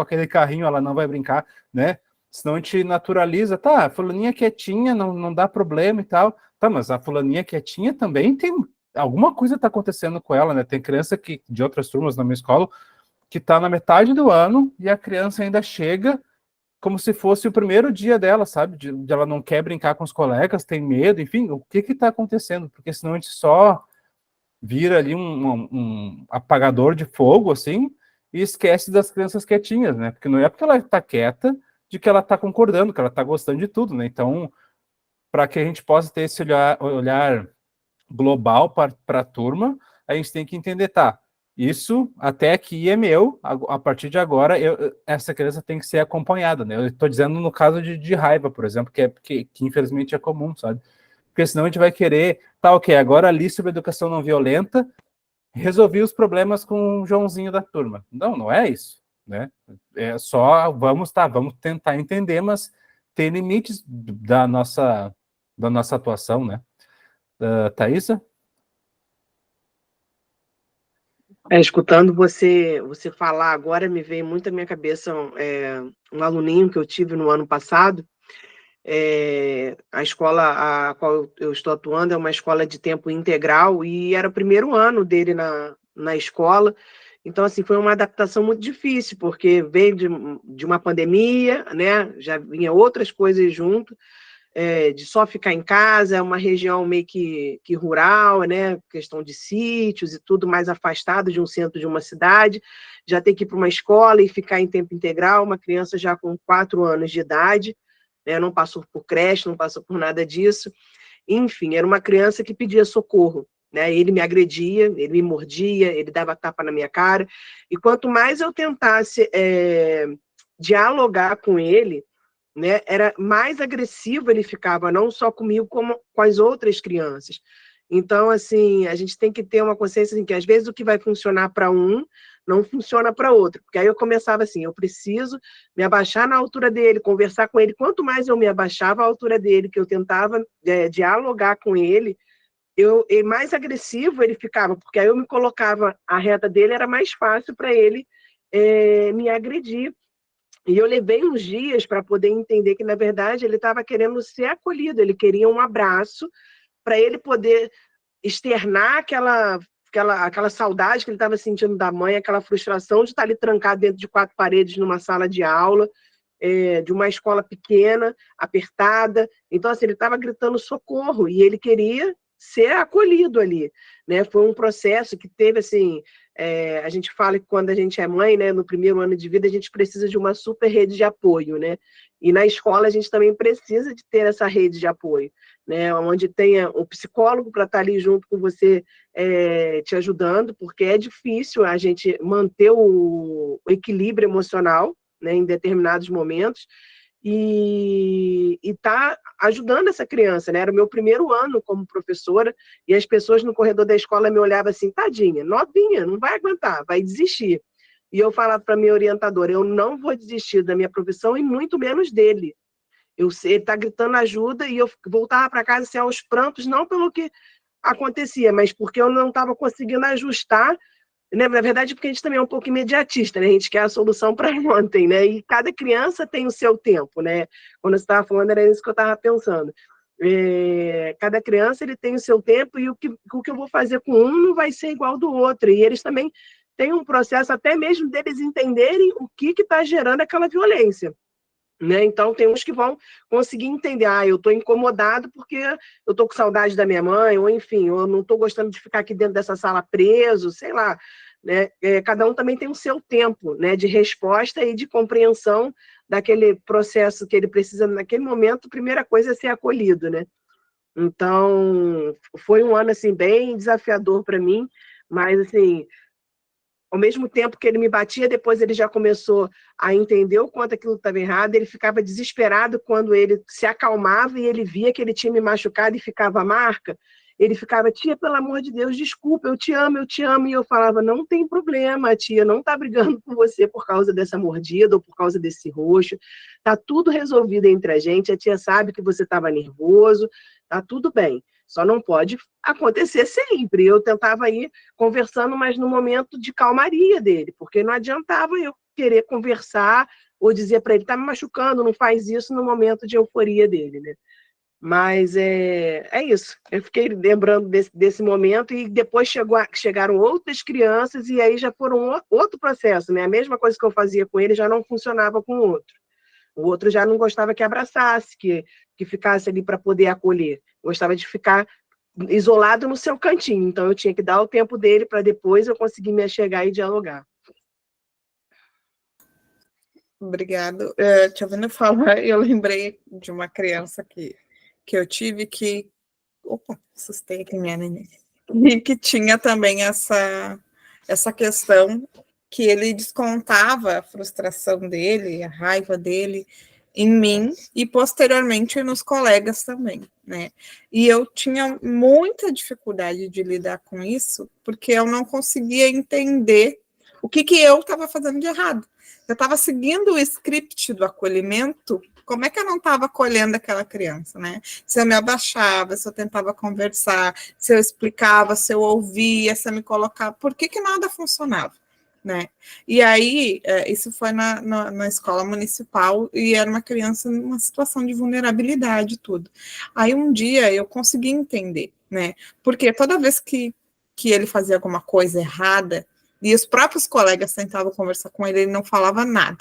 aquele carrinho, ela não vai brincar, né? Senão a gente naturaliza, tá, a fulaninha quietinha, não dá problema e tal. Tá, mas a fulaninha quietinha também tem... Alguma coisa tá acontecendo com ela, né? Tem criança de outras turmas na minha escola que tá na metade do ano e a criança ainda chega como se fosse o primeiro dia dela, sabe? De ela não quer brincar com os colegas, tem medo, enfim, o que tá acontecendo? Porque senão a gente só vira ali um apagador de fogo, assim, e esquece das crianças quietinhas, né? Porque não é porque ela tá quieta de que ela tá concordando, que ela tá gostando de tudo, né? Então, para que a gente possa ter esse olhar global para a turma, a gente tem que entender, tá, isso até aqui é meu, a partir de agora essa criança tem que ser acompanhada, né? Eu estou dizendo no caso de raiva, por exemplo, que infelizmente é comum, sabe? Porque senão a gente vai querer, tá, ok, agora ali sobre educação não violenta, resolvi os problemas com o Joãozinho da turma. Não é isso, né? É só, vamos tentar entender, mas tem limites da nossa atuação, né? Thaisa? Escutando você falar agora, me veio muito à minha cabeça um aluninho que eu tive no ano passado. A escola a qual eu estou atuando é uma escola de tempo integral e era o primeiro ano dele na escola. Então, assim, foi uma adaptação muito difícil, porque veio de uma pandemia, né? Já vinha outras coisas junto, de só ficar em casa, é uma região meio que rural, né? Questão de sítios e tudo mais afastado de um centro de uma cidade, já ter que ir para uma escola e ficar em tempo integral, uma criança já com 4 anos de idade, né? Não passou por creche, não passou por nada disso, enfim, era uma criança que pedia socorro, né? Ele me agredia, ele me mordia, ele dava tapa na minha cara, e quanto mais eu tentasse dialogar com ele, né, era mais agressivo ele ficava, não só comigo, como com as outras crianças. Então, assim, a gente tem que ter uma consciência assim, que às vezes o que vai funcionar para um não funciona para outro, porque aí eu começava assim, eu preciso me abaixar na altura dele, conversar com ele, quanto mais eu me abaixava à altura dele, que eu tentava dialogar com ele, mais agressivo ele ficava, porque aí eu me colocava à reta dele, era mais fácil para ele me agredir. E eu levei uns dias para poder entender que, na verdade, ele estava querendo ser acolhido, ele queria um abraço para ele poder externar aquela saudade que ele estava sentindo da mãe, aquela frustração de estar ali trancado dentro de 4 paredes numa sala de aula, de uma escola pequena, apertada. Então, assim, ele estava gritando socorro e ele queria ser acolhido ali, né? Foi um processo que teve, assim, a gente fala que quando a gente é mãe, né, no primeiro ano de vida, a gente precisa de uma super rede de apoio, né? E na escola a gente também precisa de ter essa rede de apoio, né? Onde tenha um psicólogo para estar ali junto com você, te ajudando, porque é difícil a gente manter o equilíbrio emocional, né, em determinados momentos, e tá ajudando essa criança, né? Era o meu primeiro ano como professora, e as pessoas no corredor da escola me olhavam assim, tadinha, novinha, não vai aguentar, vai desistir. E eu falava para a minha orientadora, eu não vou desistir da minha profissão e muito menos dele. Ele está gritando ajuda e eu voltava para casa assim, aos prantos, não pelo que acontecia, mas porque eu não estava conseguindo ajustar, né? Na verdade, porque a gente também é um pouco imediatista, né? A gente quer a solução para ontem, né? E cada criança tem o seu tempo, né? Quando você estava falando, era isso que eu estava pensando. Cada criança ele tem o seu tempo e o que eu vou fazer com um não vai ser igual do outro. E eles também têm um processo, até mesmo deles entenderem o que está gerando aquela violência. Né? Então, tem uns que vão conseguir entender, eu estou incomodado porque eu estou com saudade da minha mãe, ou enfim, eu não estou gostando de ficar aqui dentro dessa sala preso, sei lá. Né? Cada um também tem o seu tempo, né, de resposta e de compreensão daquele processo que ele precisa naquele momento. A primeira coisa é ser acolhido, né? Então, foi um ano assim, bem desafiador para mim, mas assim, ao mesmo tempo que ele me batia, depois ele já começou a entender o quanto aquilo estava errado, ele ficava desesperado quando ele se acalmava e ele via que ele tinha me machucado e ficava a marca, ele ficava, tia, pelo amor de Deus, desculpa, eu te amo, e eu falava, não tem problema, a tia não está brigando com você por causa dessa mordida ou por causa desse roxo, está tudo resolvido entre a gente tia sabe que você estava nervoso, está tudo bem. Só não pode acontecer sempre. Eu tentava ir conversando, mas no momento de calmaria dele, porque não adiantava eu querer conversar ou dizer para ele, tá me machucando, não faz isso no momento de euforia dele, né? Mas é isso. Eu fiquei lembrando desse momento e depois chegaram outras crianças e aí já foram outro processo, né? A mesma coisa que eu fazia com ele já não funcionava com o outro. O outro já não gostava que abraçasse, que ficasse ali para poder acolher. Gostava de ficar isolado no seu cantinho. Então, eu tinha que dar o tempo dele para depois eu conseguir me achegar e dialogar. Obrigado. Te ouvindo falar, eu lembrei de uma criança que eu tive que... Opa, assustei aqui minha neném. E que tinha também essa questão que ele descontava a frustração dele, a raiva dele em mim e posteriormente nos colegas também, né? E eu tinha muita dificuldade de lidar com isso, porque eu não conseguia entender o que eu estava fazendo de errado. Eu estava seguindo o script do acolhimento, como é que eu não estava acolhendo aquela criança, né? Se eu me abaixava, se eu tentava conversar, se eu explicava, se eu ouvia, se eu me colocava, por que nada funcionava, né? E aí, isso foi na escola municipal e era uma criança numa situação de vulnerabilidade, tudo. Aí um dia eu consegui entender, né? Porque toda vez que ele fazia alguma coisa errada, e os próprios colegas tentavam conversar com ele, ele não falava nada.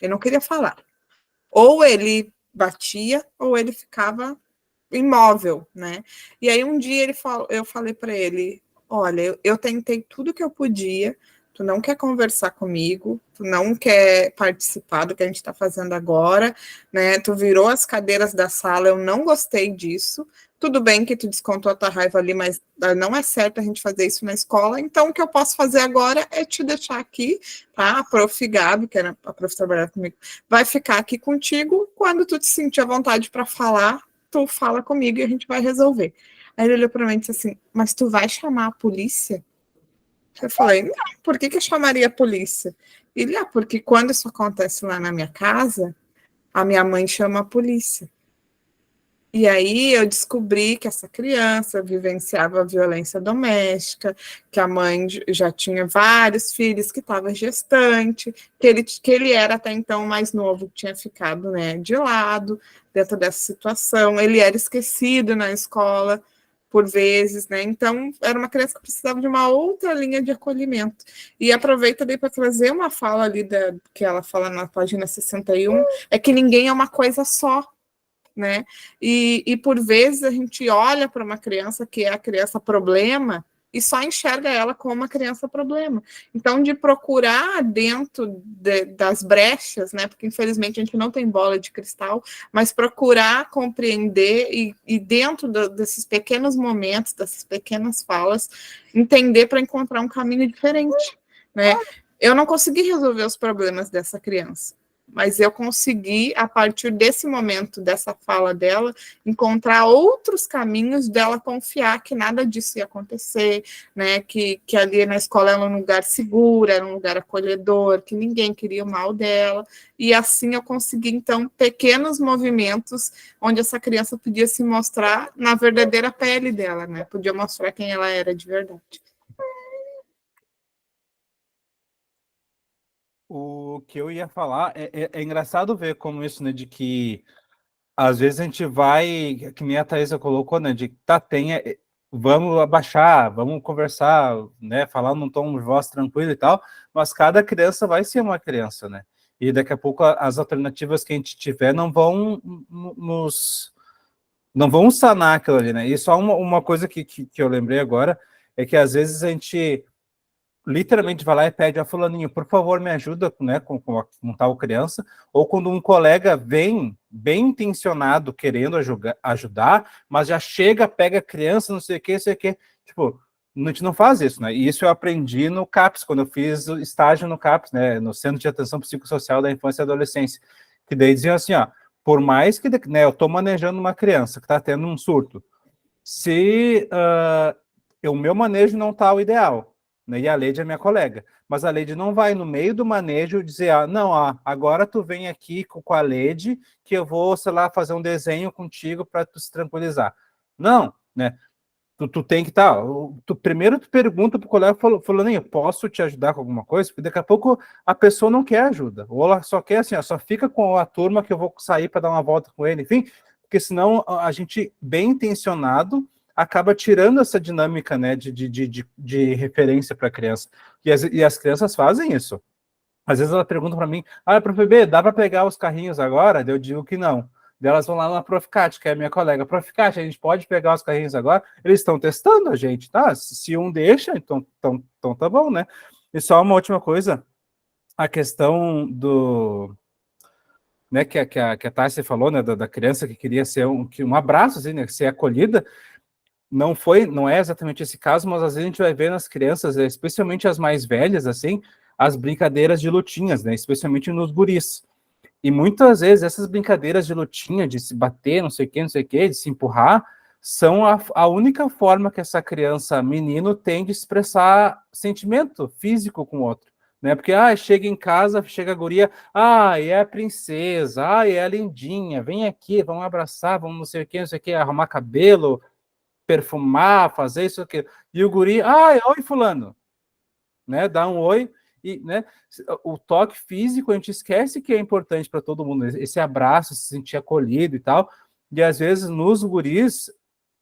Ele não queria falar. Ou ele batia, ou ele ficava imóvel, né? E aí um dia eu falei para ele, olha, eu tentei tudo que eu podia, tu não quer conversar comigo, tu não quer participar do que a gente está fazendo agora, né? Tu virou as cadeiras da sala, eu não gostei disso. Tudo bem que tu descontou a tua raiva ali, mas não é certo a gente fazer isso na escola, então o que eu posso fazer agora é te deixar aqui, tá? A prof. Gabi, que era a professora trabalhava comigo, vai ficar aqui contigo, quando tu te sentir à vontade para falar, tu fala comigo e a gente vai resolver. Aí ele olhou para mim e disse assim, mas tu vai chamar a polícia? Eu falei, não, por que eu chamaria a polícia? Ele, porque quando isso acontece lá na minha casa, a minha mãe chama a polícia. E aí eu descobri que essa criança vivenciava violência doméstica, que a mãe já tinha vários filhos, que estava gestante, que ele era até então mais novo, que tinha ficado, né, de lado dentro dessa situação. Ele era esquecido na escola por vezes, né? Então era uma criança que precisava de uma outra linha de acolhimento. E aproveita daí para trazer uma fala ali que ela fala na página 61, é que ninguém é uma coisa só, né? E por vezes a gente olha para uma criança que é a criança problema e só enxerga ela como uma criança problema. Então, de procurar dentro das brechas, né? Porque infelizmente a gente não tem bola de cristal, mas procurar compreender e dentro desses pequenos momentos, dessas pequenas falas, entender para encontrar um caminho diferente, né? Eu não consegui resolver os problemas dessa criança, mas eu consegui, a partir desse momento, dessa fala dela, encontrar outros caminhos dela confiar que nada disso ia acontecer, né? Que ali na escola era um lugar seguro, era um lugar acolhedor, que ninguém queria o mal dela, e assim eu consegui, então, pequenos movimentos onde essa criança podia se mostrar na verdadeira pele dela, né? Podia mostrar quem ela era de verdade. O que eu ia falar é engraçado ver como isso, né, de que às vezes a gente vai, que nem a Thaisa colocou, né, de vamos abaixar, vamos conversar, né, falar num tom de voz tranquilo e tal, mas cada criança vai ser uma criança, né, e daqui a pouco as alternativas que a gente tiver não vão sanar aquilo ali, né, e só uma coisa que eu lembrei agora, é que às vezes a gente literalmente vai lá e pede a fulaninho, por favor, me ajuda, né, com tal criança, ou quando um colega vem bem intencionado, querendo ajudar, mas já chega, pega a criança, não sei o que, tipo, a gente não faz isso, né, e isso eu aprendi no CAPS, quando eu fiz o estágio no CAPS, né, no Centro de Atenção Psicossocial da Infância e Adolescência, que daí diziam assim, ó, por mais que, né, eu estou manejando uma criança que está tendo um surto, se o meu manejo não está o ideal, né, e a Leide é minha colega, mas a Leide não vai no meio do manejo dizer, não, agora tu vem aqui com a Leide que eu vou, sei lá, fazer um desenho contigo para tu se tranquilizar. Não, né? Tu tem que estar. Primeiro tu pergunta pro colega, fulaninho, posso te ajudar com alguma coisa? Porque daqui a pouco a pessoa não quer ajuda. Ou ela só quer assim, ó, só fica com a turma que eu vou sair para dar uma volta com ele, enfim, porque senão a gente, bem intencionado, acaba tirando essa dinâmica, né, de referência para a criança. E as crianças fazem isso. Às vezes ela pergunta para mim, prof. B, dá para pegar os carrinhos agora? Eu digo que não. Elas vão lá na Proficate, que é a minha colega. Proficate, a gente pode pegar os carrinhos agora? Eles estão testando a gente, tá? Se um deixa, então tá bom, né? E só uma última coisa, a questão do... né, que a Tássia falou, né, da criança que queria ser um abraço, assim, né, ser acolhida, não é exatamente esse caso, mas às vezes a gente vai ver nas crianças, especialmente as mais velhas, assim, as brincadeiras de lutinhas, né, especialmente nos guris. E muitas vezes essas brincadeiras de lutinha, de se bater, não sei o que, de se empurrar, são a única forma que essa criança, menino, tem de expressar sentimento físico com o outro. Né? Porque, chega em casa, chega a guria, é a princesa, é a lindinha, vem aqui, vamos abraçar, vamos não sei o que, arrumar cabelo, perfumar, fazer isso aqui. E o guri, oi fulano, né? Dá um oi, e, né? O toque físico a gente esquece que é importante para todo mundo, esse abraço, se sentir acolhido e tal, e às vezes nos guris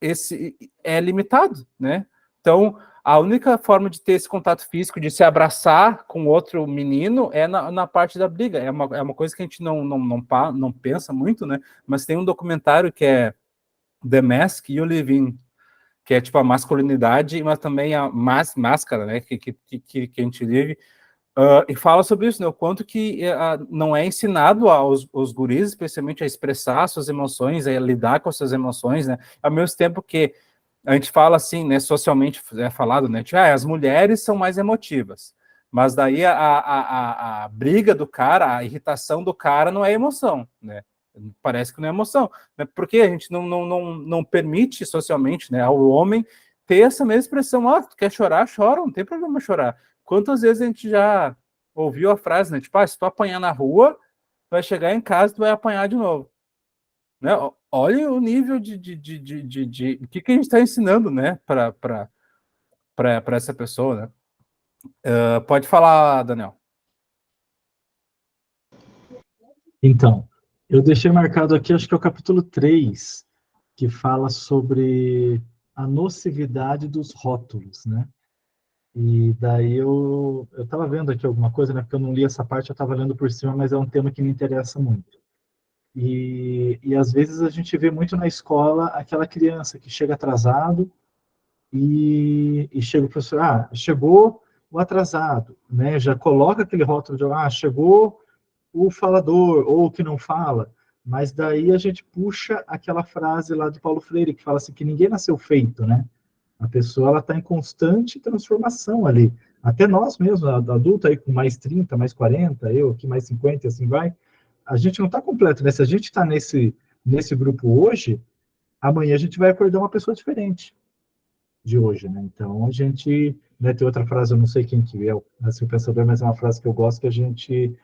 esse é limitado, né? Então, a única forma de ter esse contato físico, de se abraçar com outro menino, é na parte da briga. É uma coisa que a gente não pensa muito, né? Mas tem um documentário que é The Mask You Live In, que é tipo a masculinidade, mas também a máscara, né? Que a gente vive. E fala sobre isso, né? O quanto que não é ensinado aos guris, especialmente, a expressar suas emoções, a lidar com as suas emoções, né? Ao mesmo tempo que a gente fala assim, né? Socialmente é falado, né? Tipo, as mulheres são mais emotivas, mas daí a briga do cara, a irritação do cara não é emoção, né? Parece que não é emoção, né? Porque a gente não permite socialmente, né, ao homem ter essa mesma expressão, tu quer chorar, chora, não tem problema chorar. Quantas vezes a gente já ouviu a frase, né? Tipo, se tu apanhar na rua, tu vai chegar em casa e tu vai apanhar de novo. Né? Olha o nível de o que a gente está ensinando, né? Para essa pessoa, né? Pode falar, Daniel. Então, eu deixei marcado aqui, acho que é o capítulo 3, que fala sobre a nocividade dos rótulos, né? E daí eu estava vendo aqui alguma coisa, né? Porque eu não li essa parte, eu estava lendo por cima, mas é um tema que me interessa muito. E às vezes a gente vê muito na escola aquela criança que chega atrasado e chega o professor, chegou o atrasado, né? Já coloca aquele rótulo de, chegou o falador, ou o que não fala, mas daí a gente puxa aquela frase lá do Paulo Freire, que fala assim, que ninguém nasceu feito, né? A pessoa ela está em constante transformação ali. Até nós mesmos, adulto aí com mais 30, mais 40, eu aqui mais 50 e assim vai, a gente não está completo, né? Se a gente está nesse grupo hoje, amanhã a gente vai acordar uma pessoa diferente de hoje, né? Então a gente, né, tem outra frase, eu não sei quem que é o pensador, mas é uma frase que eu gosto, que a gente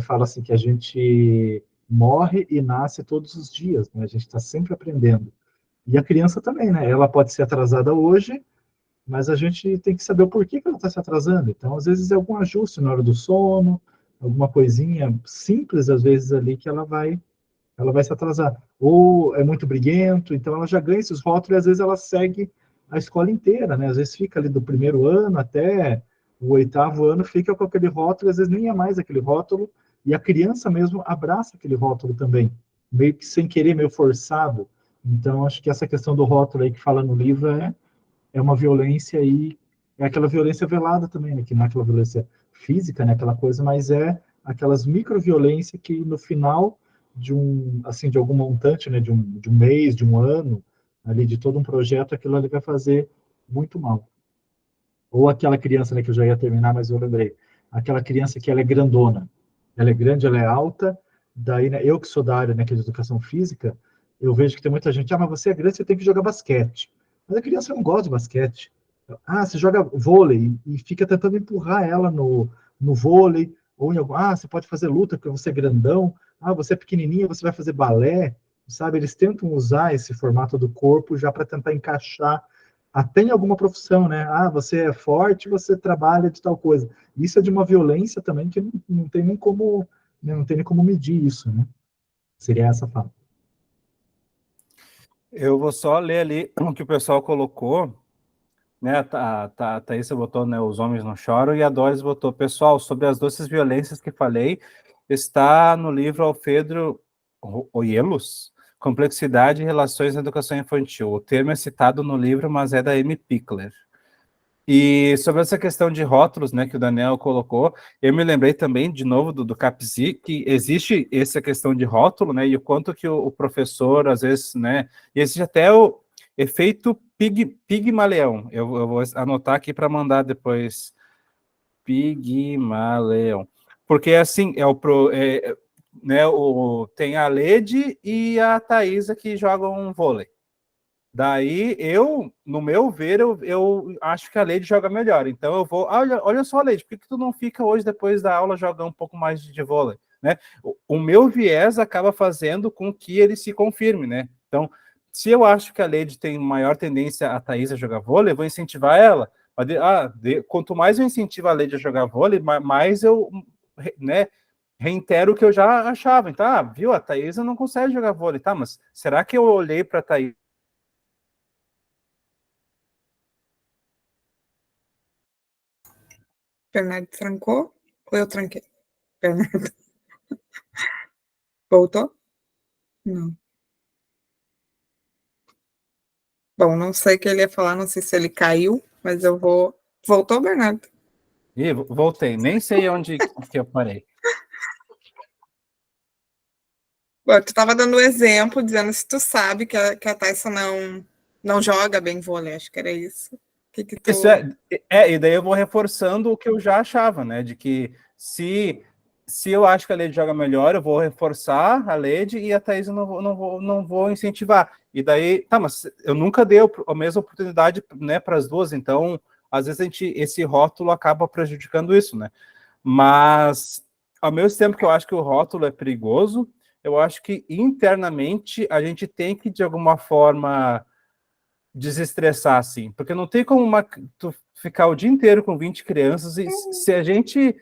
fala assim, que a gente morre e nasce todos os dias, né? A gente está sempre aprendendo. E a criança também, né? Ela pode ser atrasada hoje, mas a gente tem que saber o porquê que ela está se atrasando. Então, às vezes, é algum ajuste na hora do sono, alguma coisinha simples, às vezes, ali, que ela vai se atrasar. Ou é muito briguento, então ela já ganha esses rótulos e, às vezes, ela segue a escola inteira, né? Às vezes fica ali do primeiro ano até o 8º ano, fica com aquele rótulo, às vezes nem é mais aquele rótulo, e a criança mesmo abraça aquele rótulo também, meio que sem querer, meio forçado. Então, acho que essa questão do rótulo aí que fala no livro é uma violência aí, é aquela violência velada também, né? Que não é aquela violência física, né? Aquela coisa, mas é aquelas microviolências que no final de algum montante, né? De um mês, de um ano, ali de todo um projeto, aquilo ali vai fazer muito mal. Ou aquela criança, né? Que eu já ia terminar, mas eu lembrei. Aquela criança que ela é grandona. Ela é grande, ela é alta, daí, né? Eu que sou da área, né? Que é de educação física, eu vejo que tem muita gente, mas você é grande, você tem que jogar basquete. Mas a criança não gosta de basquete. Você joga vôlei e fica tentando empurrar ela no vôlei, ou você pode fazer luta porque você é grandão, você é pequenininha, você vai fazer balé, sabe? Eles tentam usar esse formato do corpo já para tentar encaixar até em alguma profissão, né? Ah, você é forte, você trabalha de tal coisa. Isso é de uma violência também que não tem nem como, né, não tem nem como medir isso, né? Seria essa fala. Eu vou só ler ali o que o pessoal colocou, né? A Thaísa botou, né? Os homens não choram, e a Doris botou, pessoal, sobre as doces violências que falei, está no livro Alfredo Oielos, Complexidade e Relações na Educação Infantil. O termo é citado no livro, mas é da Amy Pickler. E sobre essa questão de rótulos, né, que o Daniel colocou, eu me lembrei também, de novo, do CAPSI, que existe essa questão de rótulo, né, e o quanto que o professor, às vezes, né, e existe até o efeito Pigmaleão. Eu vou anotar aqui para mandar depois. Pigmaleão. Porque, assim, né, tem a Lede e a Thaísa que jogam vôlei. Daí, no meu ver, eu acho que a Lady joga melhor. Então, eu vou... olha só, Lady, por que tu não fica hoje, depois da aula, jogando um pouco mais de vôlei? Né? O meu viés acaba fazendo com que ele se confirme, né? Então, se eu acho que a Lady tem maior tendência a Thaís a jogar vôlei, eu vou incentivar ela. Quanto mais eu incentivo a Lady a jogar vôlei, mais eu, né, reitero o que eu já achava. Então, viu, a Thaísa não consegue jogar vôlei, tá? Mas será que eu olhei para a Thaís? Bernardo trancou ou eu tranquei? Bernardo. Voltou? Não. Bom, não sei o que ele ia falar, não sei se ele caiu, mas eu vou... Voltou, Bernardo? Ih, voltei. Nem sei onde que eu parei. Bom, tu estava dando o exemplo, dizendo se tu sabe que a Thaisa não joga bem vôlei, acho que era isso. Que tu... Isso e daí eu vou reforçando o que eu já achava, né? De que se eu acho que a Lady joga melhor, eu vou reforçar a Lady e a Thaís eu não vou incentivar. E daí, tá, mas eu nunca dei a mesma oportunidade, né, para as duas, então às vezes esse rótulo acaba prejudicando isso, né? Mas ao mesmo tempo que eu acho que o rótulo é perigoso, eu acho que internamente a gente tem que, de alguma forma, desestressar, assim, porque não tem como tu ficar o dia inteiro com 20 crianças e se a gente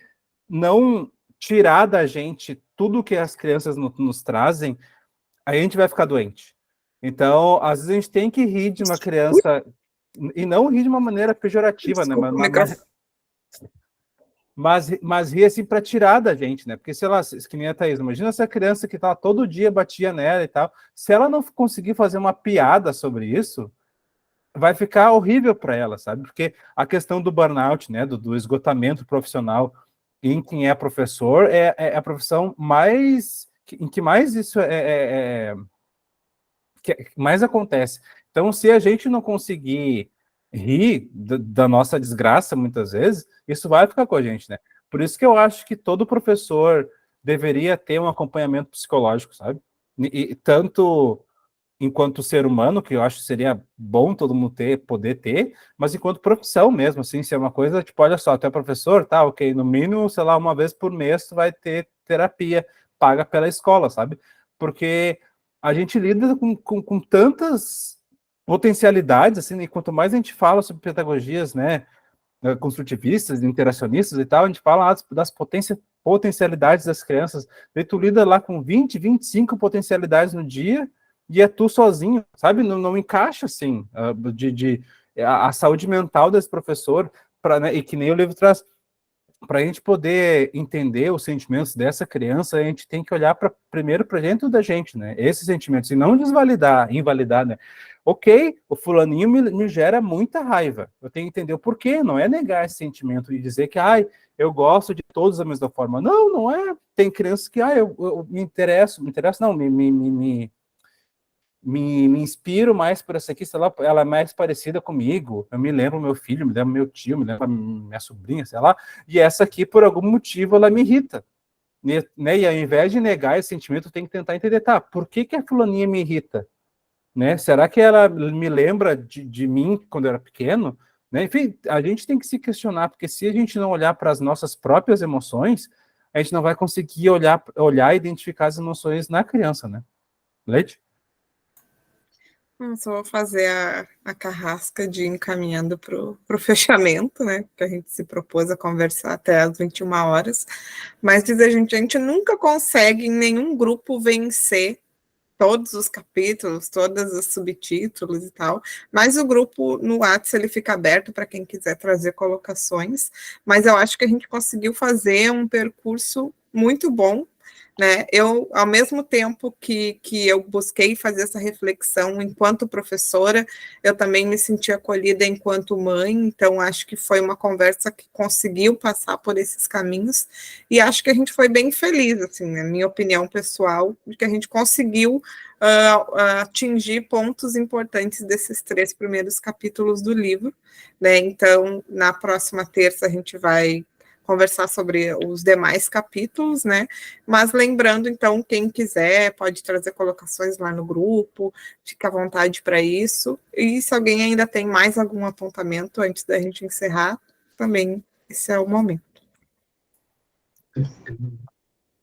não tirar da gente tudo que as crianças nos trazem, a gente vai ficar doente. Então, às vezes a gente tem que rir de uma criança e não rir de uma maneira pejorativa, né? Mas rir assim para tirar da gente, né? Porque, sei lá, que nem a Thaís, imagina essa criança que tá todo dia batia nela e tal, se ela não conseguir fazer uma piada sobre isso, vai ficar horrível para ela, sabe? Porque a questão do burnout, né, do esgotamento profissional em quem é professor é a profissão em que mais isso que mais acontece. Então, se a gente não conseguir rir da nossa desgraça, muitas vezes, isso vai ficar com a gente, né? Por isso que eu acho que todo professor deveria ter um acompanhamento psicológico, sabe? E tanto enquanto ser humano, que eu acho que seria bom todo mundo poder ter, mas enquanto profissão mesmo, assim, se é uma coisa, tipo, olha só, tu é professor, tá, ok, no mínimo, sei lá, uma vez por mês tu vai ter terapia paga pela escola, sabe? Porque a gente lida com tantas potencialidades, assim, e quanto mais a gente fala sobre pedagogias, né, construtivistas, interacionistas e tal, a gente fala das potencialidades das crianças, daí tu lida lá com 20, 25 potencialidades no dia, e é tu sozinho, sabe? Não encaixa, assim, a saúde mental desse professor, né, e que nem o livro traz, para a gente poder entender os sentimentos dessa criança, a gente tem que olhar primeiro para dentro da gente, né? Esses sentimentos, e não invalidar, né? Ok, o fulaninho me gera muita raiva. Eu tenho que entender o porquê, não é negar esse sentimento e dizer que, eu gosto de todos da mesma forma. Não é. Tem crianças que, eu me interesso, não, me inspiro mais por essa aqui, sei lá, ela é mais parecida comigo, eu me lembro meu filho, me lembro meu tio, me lembro minha sobrinha, sei lá, e essa aqui, por algum motivo, ela me irrita, né? E ao invés de negar esse sentimento, eu tenho que tentar entender, tá, por que a fulaninha me irrita? Né? Será que ela me lembra de mim quando eu era pequeno? Né? Enfim, a gente tem que se questionar, porque se a gente não olhar para as nossas próprias emoções, a gente não vai conseguir olhar e identificar as emoções na criança, né? Leite? Eu só vou fazer a carrasca de ir encaminhando para o fechamento, né? Que a gente se propôs a conversar até às 21 horas. Mas diz a gente nunca consegue em nenhum grupo vencer todos os capítulos, todos os subtítulos e tal, mas o grupo no WhatsApp ele fica aberto para quem quiser trazer colocações, mas eu acho que a gente conseguiu fazer um percurso muito bom, né? Eu, ao mesmo tempo que eu busquei fazer essa reflexão enquanto professora, eu também me senti acolhida enquanto mãe, então acho que foi uma conversa que conseguiu passar por esses caminhos, e acho que a gente foi bem feliz, assim, na minha opinião pessoal, de que a gente conseguiu atingir pontos importantes desses 3 primeiros capítulos do livro, né? Então, na próxima terça a gente vai conversar sobre os demais capítulos, né? Mas lembrando, então, quem quiser pode trazer colocações lá no grupo, fica à vontade para isso. E se alguém ainda tem mais algum apontamento antes da gente encerrar, também esse é o momento.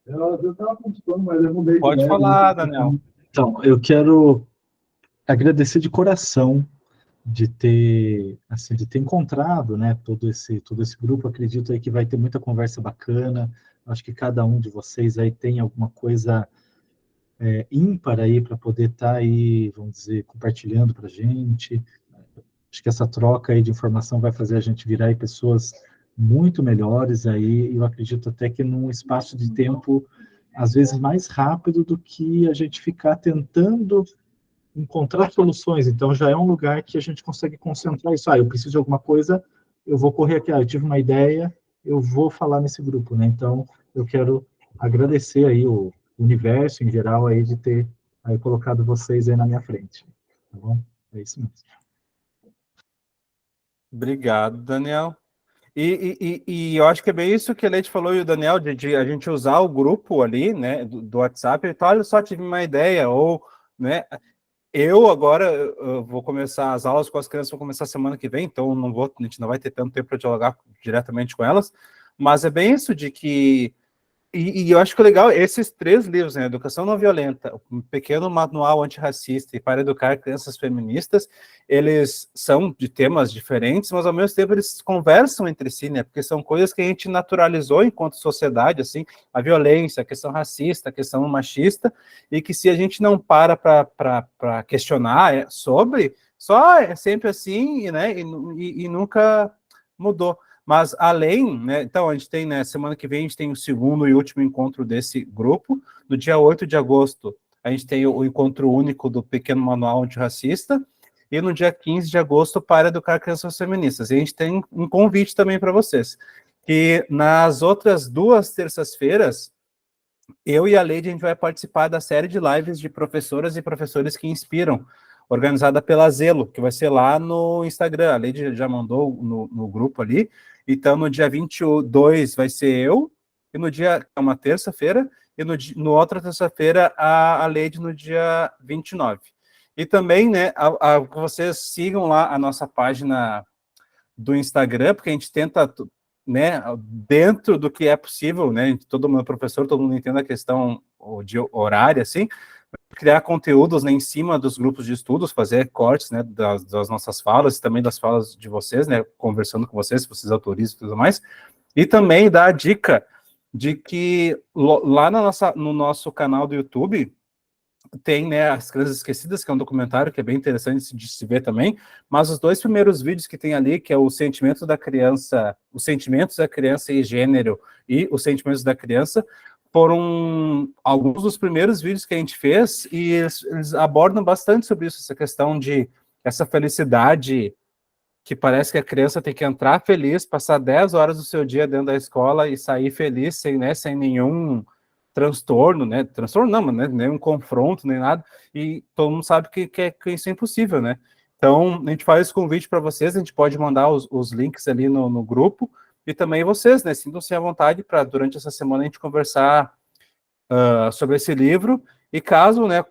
Eu estava apontando, mas eu mudei de Pode ideia. falar, Daniel. Então, eu quero agradecer de coração de ter, assim, de ter encontrado, né, todo esse grupo. Acredito aí que vai ter muita conversa bacana. Acho que cada um de vocês aí tem alguma coisa ímpar aí para poder estar aí, vamos dizer, compartilhando para a gente. Acho que essa troca aí de informação vai fazer a gente virar aí pessoas muito melhores aí. Eu acredito até que num espaço de tempo às vezes mais rápido do que a gente ficar tentando encontrar soluções. Então, já é um lugar que a gente consegue concentrar isso. Eu preciso de alguma coisa, eu vou correr aqui. Eu tive uma ideia, eu vou falar nesse grupo, né? Então, eu quero agradecer aí o universo em geral aí de ter aí colocado vocês aí na minha frente. Tá bom? É isso mesmo. Obrigado, Daniel. E eu acho que é bem isso que a Leite falou e o Daniel, de a gente usar o grupo ali, né, do WhatsApp. Então, olha só, tive uma ideia, ou, né, eu agora eu vou começar as aulas com as crianças, vou começar semana que vem, então a gente não vai ter tanto tempo para dialogar diretamente com elas, mas é bem isso de que e eu acho que é legal, esses 3 livros, né, Educação Não Violenta, um pequeno manual antirracista e para educar crianças feministas, eles são de temas diferentes, mas ao mesmo tempo eles conversam entre si, né, porque são coisas que a gente naturalizou enquanto sociedade, assim, a violência, a questão racista, a questão machista, e que se a gente não para questionar sobre, só é sempre assim, né, e nunca mudou. Mas além, né, então a gente tem, né, semana que vem a gente tem o segundo e último encontro desse grupo. No dia 8 de agosto, a gente tem o encontro único do Pequeno Manual Antirracista. E no dia 15 de agosto, para educar crianças feministas. E a gente tem um convite também para vocês. Que nas outras 2 terças-feiras, eu e a Leide, a gente vai participar da série de lives de professoras e professores que inspiram, organizada pela Zelo, que vai ser lá no Instagram. A Leide já mandou no grupo ali. Então, no dia 22 vai ser eu, e no dia, é uma terça-feira, e no outra terça-feira a Leide no dia 29. E também, né, vocês sigam lá a nossa página do Instagram, porque a gente tenta, né, dentro do que é possível, né, todo mundo é professor, todo mundo entende a questão de horário, assim, criar conteúdos, né, em cima dos grupos de estudos, fazer cortes, né, das nossas falas e também das falas de vocês, né, conversando com vocês, se vocês autorizam e tudo mais, e também dar a dica de que lá no nosso canal do YouTube tem, né, As Crianças Esquecidas, que é um documentário que é bem interessante de se ver também, mas os 2 primeiros vídeos que tem ali, que é o Sentimento da Criança, Os Sentimentos da Criança e Gênero e Os Sentimentos da Criança, foram alguns dos primeiros vídeos que a gente fez, e eles abordam bastante sobre isso, essa questão de essa felicidade que parece que a criança tem que entrar feliz, passar 10 horas do seu dia dentro da escola e sair feliz, sem nenhum transtorno, né? Transtorno não, né? Nenhum confronto, nem nada, e todo mundo sabe que isso é impossível, né? Então, a gente faz esse convite para vocês, a gente pode mandar os links ali no grupo, e também vocês, né? Sintam-se à vontade para, durante essa semana, a gente conversar sobre esse livro, e caso, né,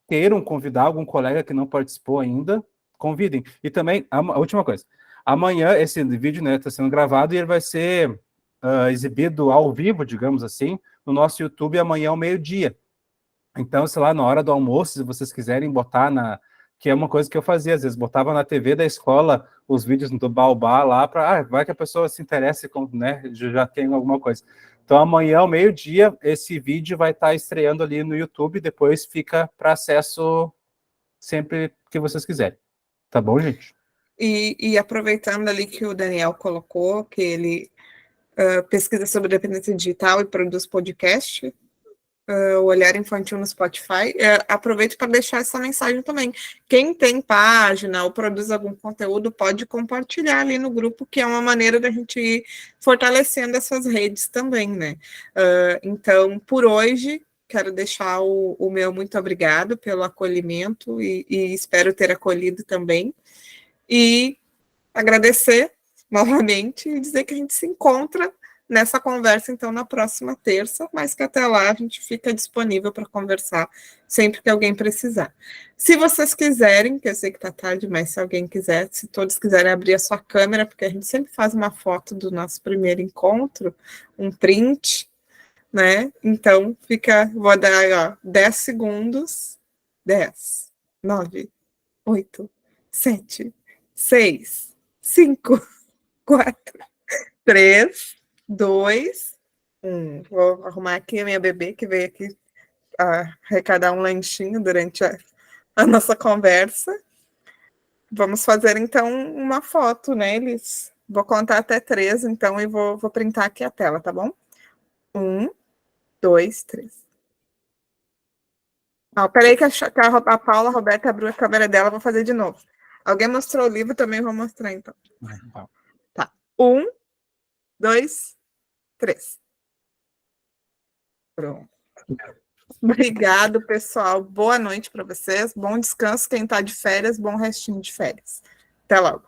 queiram convidar algum colega que não participou ainda, convidem. E também, a última coisa, amanhã esse vídeo, né, está sendo gravado e ele vai ser exibido ao vivo, digamos assim, no nosso YouTube amanhã ao meio-dia. Então, sei lá, na hora do almoço, se vocês quiserem botar que é uma coisa que eu fazia, às vezes botava na TV da escola os vídeos do Baobá lá, para vai que a pessoa se interesse, com, né, já tem alguma coisa. Então amanhã, ao meio-dia, esse vídeo vai estar estreando ali no YouTube, depois fica para acesso sempre que vocês quiserem. Tá bom, gente? E aproveitando ali que o Daniel colocou, que ele pesquisa sobre dependência digital e produz podcast, o Olhar Infantil no Spotify, aproveito para deixar essa mensagem também. Quem tem página ou produz algum conteúdo pode compartilhar ali no grupo, que é uma maneira da gente ir fortalecendo essas redes também, né? Então, por hoje, quero deixar o meu muito obrigado pelo acolhimento e espero ter acolhido também. E agradecer novamente e dizer que a gente se encontra nessa conversa, então, na próxima terça, mas que até lá a gente fica disponível para conversar sempre que alguém precisar. Se vocês quiserem, que eu sei que está tarde, mas se alguém quiser, se todos quiserem abrir a sua câmera, porque a gente sempre faz uma foto do nosso primeiro encontro, um print, né? Então, vou dar 10 segundos, 10, 9, 8, 7, 6, 5, 4, 3, 2, 1. Vou arrumar aqui a minha bebê, que veio aqui arrecadar um lanchinho durante a nossa conversa. Vamos fazer, então, uma foto, né, Elis? Vou contar até 3, então, e vou printar aqui a tela, tá bom? 1, 2, 3. Peraí que a Paula Roberta abriu a câmera dela, vou fazer de novo. Alguém mostrou o livro, também vou mostrar, então. Tá. 1, 2, 3. Pronto. Obrigado, pessoal. Boa noite para vocês. Bom descanso. Quem está de férias, bom restinho de férias. Até logo.